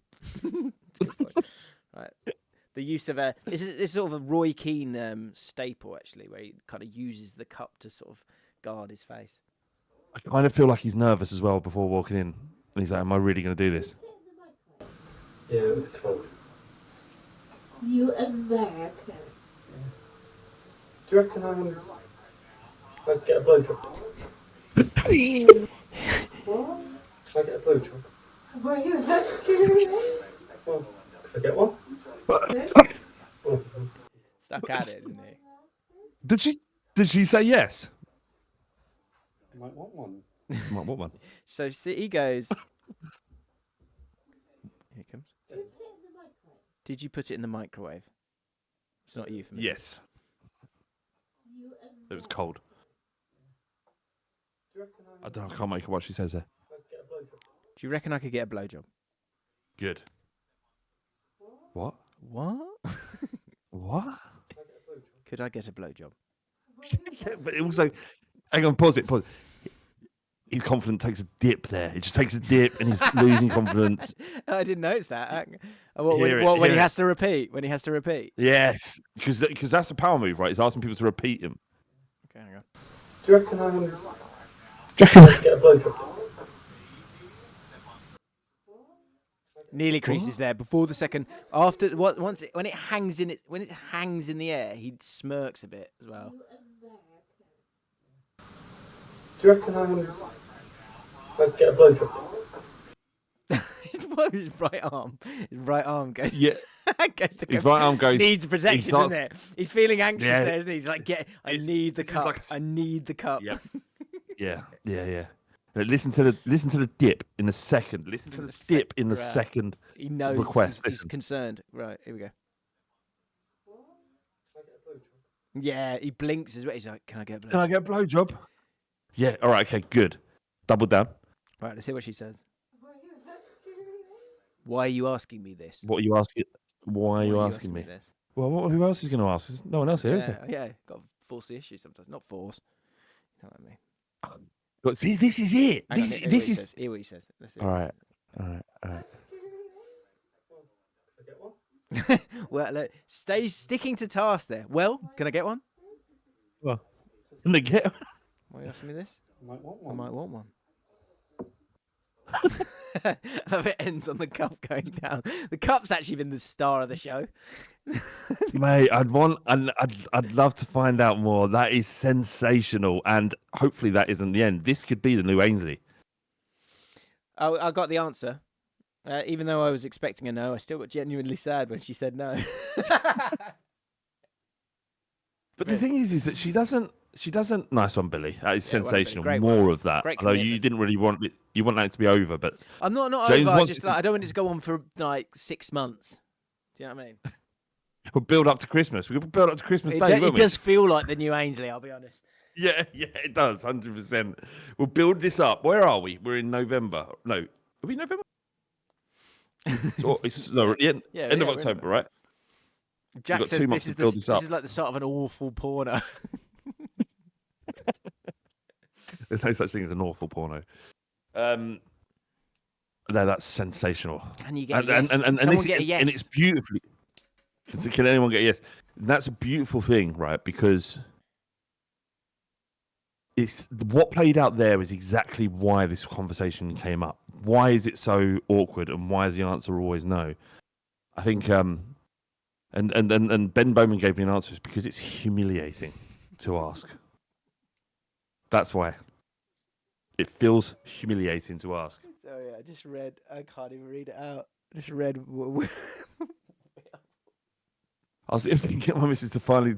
Speaker 2: Right. The use of this is sort of a Roy Keane staple, actually, where he kind of uses the cup to sort of guard his face.
Speaker 1: I kind of feel like he's nervous as well before walking in, and he's like, "Am I really going to do this?"
Speaker 4: Yeah, it was cold.
Speaker 3: You American.
Speaker 4: Do you reckon I'd get a blowjob?
Speaker 3: What?
Speaker 4: I'd get a blowjob.
Speaker 3: Were you American?
Speaker 4: Well, could I get one?
Speaker 3: Good.
Speaker 4: Oh,
Speaker 2: Stuck at it, didn't he?
Speaker 1: Did she say yes?
Speaker 4: I might want one.
Speaker 1: What one?
Speaker 2: So he goes. Here it comes. Did you put it in the microwave? It's not you for me.
Speaker 1: Yes. It was cold.
Speaker 4: Do you reckon
Speaker 1: I don't know. I can't make out what she says there.
Speaker 4: I'd get a blowjob?
Speaker 2: Do you reckon I could get a blowjob?
Speaker 1: Good. What?
Speaker 2: What?
Speaker 1: What?
Speaker 2: Could I get a blowjob?
Speaker 1: Yeah, but it also, hang on, pause it. He's confident, takes a dip there. He just takes a dip and he's losing confidence.
Speaker 2: I didn't notice that.
Speaker 1: When
Speaker 2: He has to repeat? When he has to repeat?
Speaker 1: Yes, because that's a power move, right? He's asking people to repeat him.
Speaker 2: Okay, hang on.
Speaker 4: Do you reckon I'd get a blowjob?
Speaker 2: Nearly creases there before the second. After when it hangs in the air, he smirks a bit as well.
Speaker 4: Do you reckon I'd get a blowjob?
Speaker 2: His right arm goes.
Speaker 1: Yeah,
Speaker 2: goes to
Speaker 1: his right arm goes.
Speaker 2: Needs protection, doesn't it? He's feeling anxious there, isn't he? He's like, I need the cup.
Speaker 1: like
Speaker 2: I need the cup.
Speaker 1: Yeah. Yeah. Listen to the dip in the second. Listen to the dip in the
Speaker 2: right.
Speaker 1: second
Speaker 2: He knows
Speaker 1: request.
Speaker 2: he's
Speaker 1: Listen.
Speaker 2: concerned. Right, here we go.
Speaker 4: Can I get a blowjob?
Speaker 2: Yeah, he blinks as well. He's like, "Can I get a
Speaker 1: Can I
Speaker 2: blowjob?"
Speaker 1: get a blowjob? Yeah. All right. Okay. Good. Double down.
Speaker 2: Right, let's hear what she says.
Speaker 3: Were you asking me this?
Speaker 2: Why are you asking me this?
Speaker 1: What are you asking? Why are you asking me?
Speaker 2: this?
Speaker 1: Well, who else is going to ask? There's no one else here, is there?
Speaker 2: Yeah, got to force the issue sometimes. Not force. You know what I mean?
Speaker 1: But see, this is it.
Speaker 2: Hang on,
Speaker 1: This is.
Speaker 2: Hear what he says. Let's hear
Speaker 1: All
Speaker 2: what he
Speaker 1: right. All right. All right.
Speaker 4: Can I get one?
Speaker 2: Well, look, stay sticking to task there. Well, can I get one?
Speaker 1: Well, can they get?
Speaker 2: Why are you asking me this?
Speaker 4: I might want
Speaker 2: I
Speaker 4: one.
Speaker 2: might want one. I love it ends on the cup going down. The cup's actually been the star of the show.
Speaker 1: Mate, I'd love to find out more. That is sensational, and hopefully that isn't the end. This could be the new Ainsley.
Speaker 2: Oh, I got the answer. Even though I was expecting a no, I still got genuinely sad when she said no.
Speaker 1: But the thing is that she doesn't. Nice one, Billy. That is
Speaker 2: Yeah, well done, Billy.
Speaker 1: sensational.
Speaker 2: Great
Speaker 1: More
Speaker 2: work.
Speaker 1: of that.
Speaker 2: Great
Speaker 1: Although you
Speaker 2: commitment.
Speaker 1: didn't really want it. You want that to be over, but
Speaker 2: I'm not
Speaker 1: James
Speaker 2: over.
Speaker 1: wants
Speaker 2: Just
Speaker 1: to-
Speaker 2: like I don't want it to go on for like 6 months. Do you know what I mean?
Speaker 1: we'll build up to Christmas. We'll build up to Christmas Day,
Speaker 2: It
Speaker 1: won't we?
Speaker 2: does feel like the new Ainsley. I'll be honest.
Speaker 1: Yeah, it does. 100%. We'll build this up. Where are we? We're in November. No, are we in November? It's the end,
Speaker 2: Yeah,
Speaker 1: end of
Speaker 2: we're in
Speaker 1: October, right?
Speaker 2: Jack
Speaker 1: got
Speaker 2: says
Speaker 1: 2 months
Speaker 2: this
Speaker 1: to
Speaker 2: is
Speaker 1: build
Speaker 2: the,
Speaker 1: this
Speaker 2: this
Speaker 1: up.
Speaker 2: is like the start of an awful porno.
Speaker 1: There's no such thing as an awful porno. No, that's sensational.
Speaker 2: Can you get a yes? Can someone
Speaker 1: this,
Speaker 2: get a yes?
Speaker 1: and it's beautifully. Can anyone get a yes? That's a beautiful thing, right? Because it's what played out there is exactly why this conversation came up. Why is it so awkward, and why is the answer always no? I think, and Ben Bowman gave me an answer. It's because it's humiliating to ask. That's why. It feels humiliating to ask.
Speaker 2: Sorry, I just read. I can't even read it out. I just read.
Speaker 1: I'll see if I can get my missus to finally.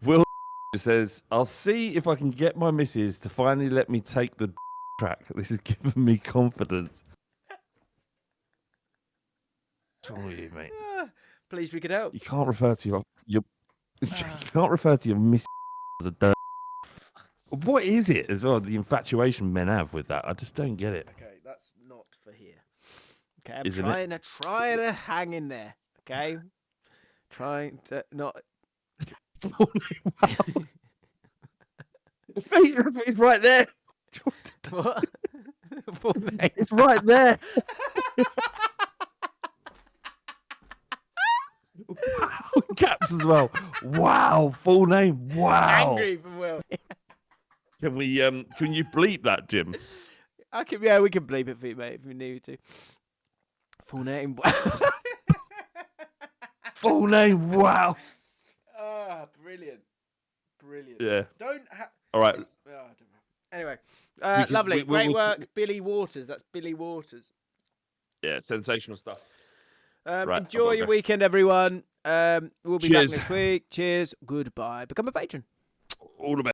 Speaker 1: Will says, "I'll see if I can get my missus to finally let me take the track. This has given me confidence." What's wrong with you, mate?
Speaker 2: Please, we could help.
Speaker 1: You can't refer to your you can't refer to your missus as a dirt. What is it as well? The infatuation men have with that. I just don't get it.
Speaker 2: Okay, that's not for here. Okay, I'm
Speaker 1: Isn't it?
Speaker 2: trying to hang in there. Okay, trying to not.
Speaker 1: It's right there.
Speaker 2: What? Full name.
Speaker 1: It's right there. Wow, caps as well. Wow, full name. Wow.
Speaker 2: Angry from Will.
Speaker 1: Can we? Can you bleep that, Jim?
Speaker 2: I can. Yeah, we can bleep it for you, mate, if we need to. Full name.
Speaker 1: Full name. Wow.
Speaker 2: Ah, brilliant.
Speaker 1: Yeah.
Speaker 2: Don't.
Speaker 1: All right.
Speaker 2: I don't know. Anyway,
Speaker 1: We can-
Speaker 2: lovely,
Speaker 1: we
Speaker 2: great
Speaker 1: will-
Speaker 2: work, Billy Waters. That's Billy Waters.
Speaker 1: Yeah, sensational stuff. Right, I've
Speaker 2: Enjoy
Speaker 1: gotta
Speaker 2: your
Speaker 1: go.
Speaker 2: weekend, everyone. We'll be
Speaker 1: Cheers.
Speaker 2: back next week. Cheers. Goodbye. Become a patron.
Speaker 1: All the best.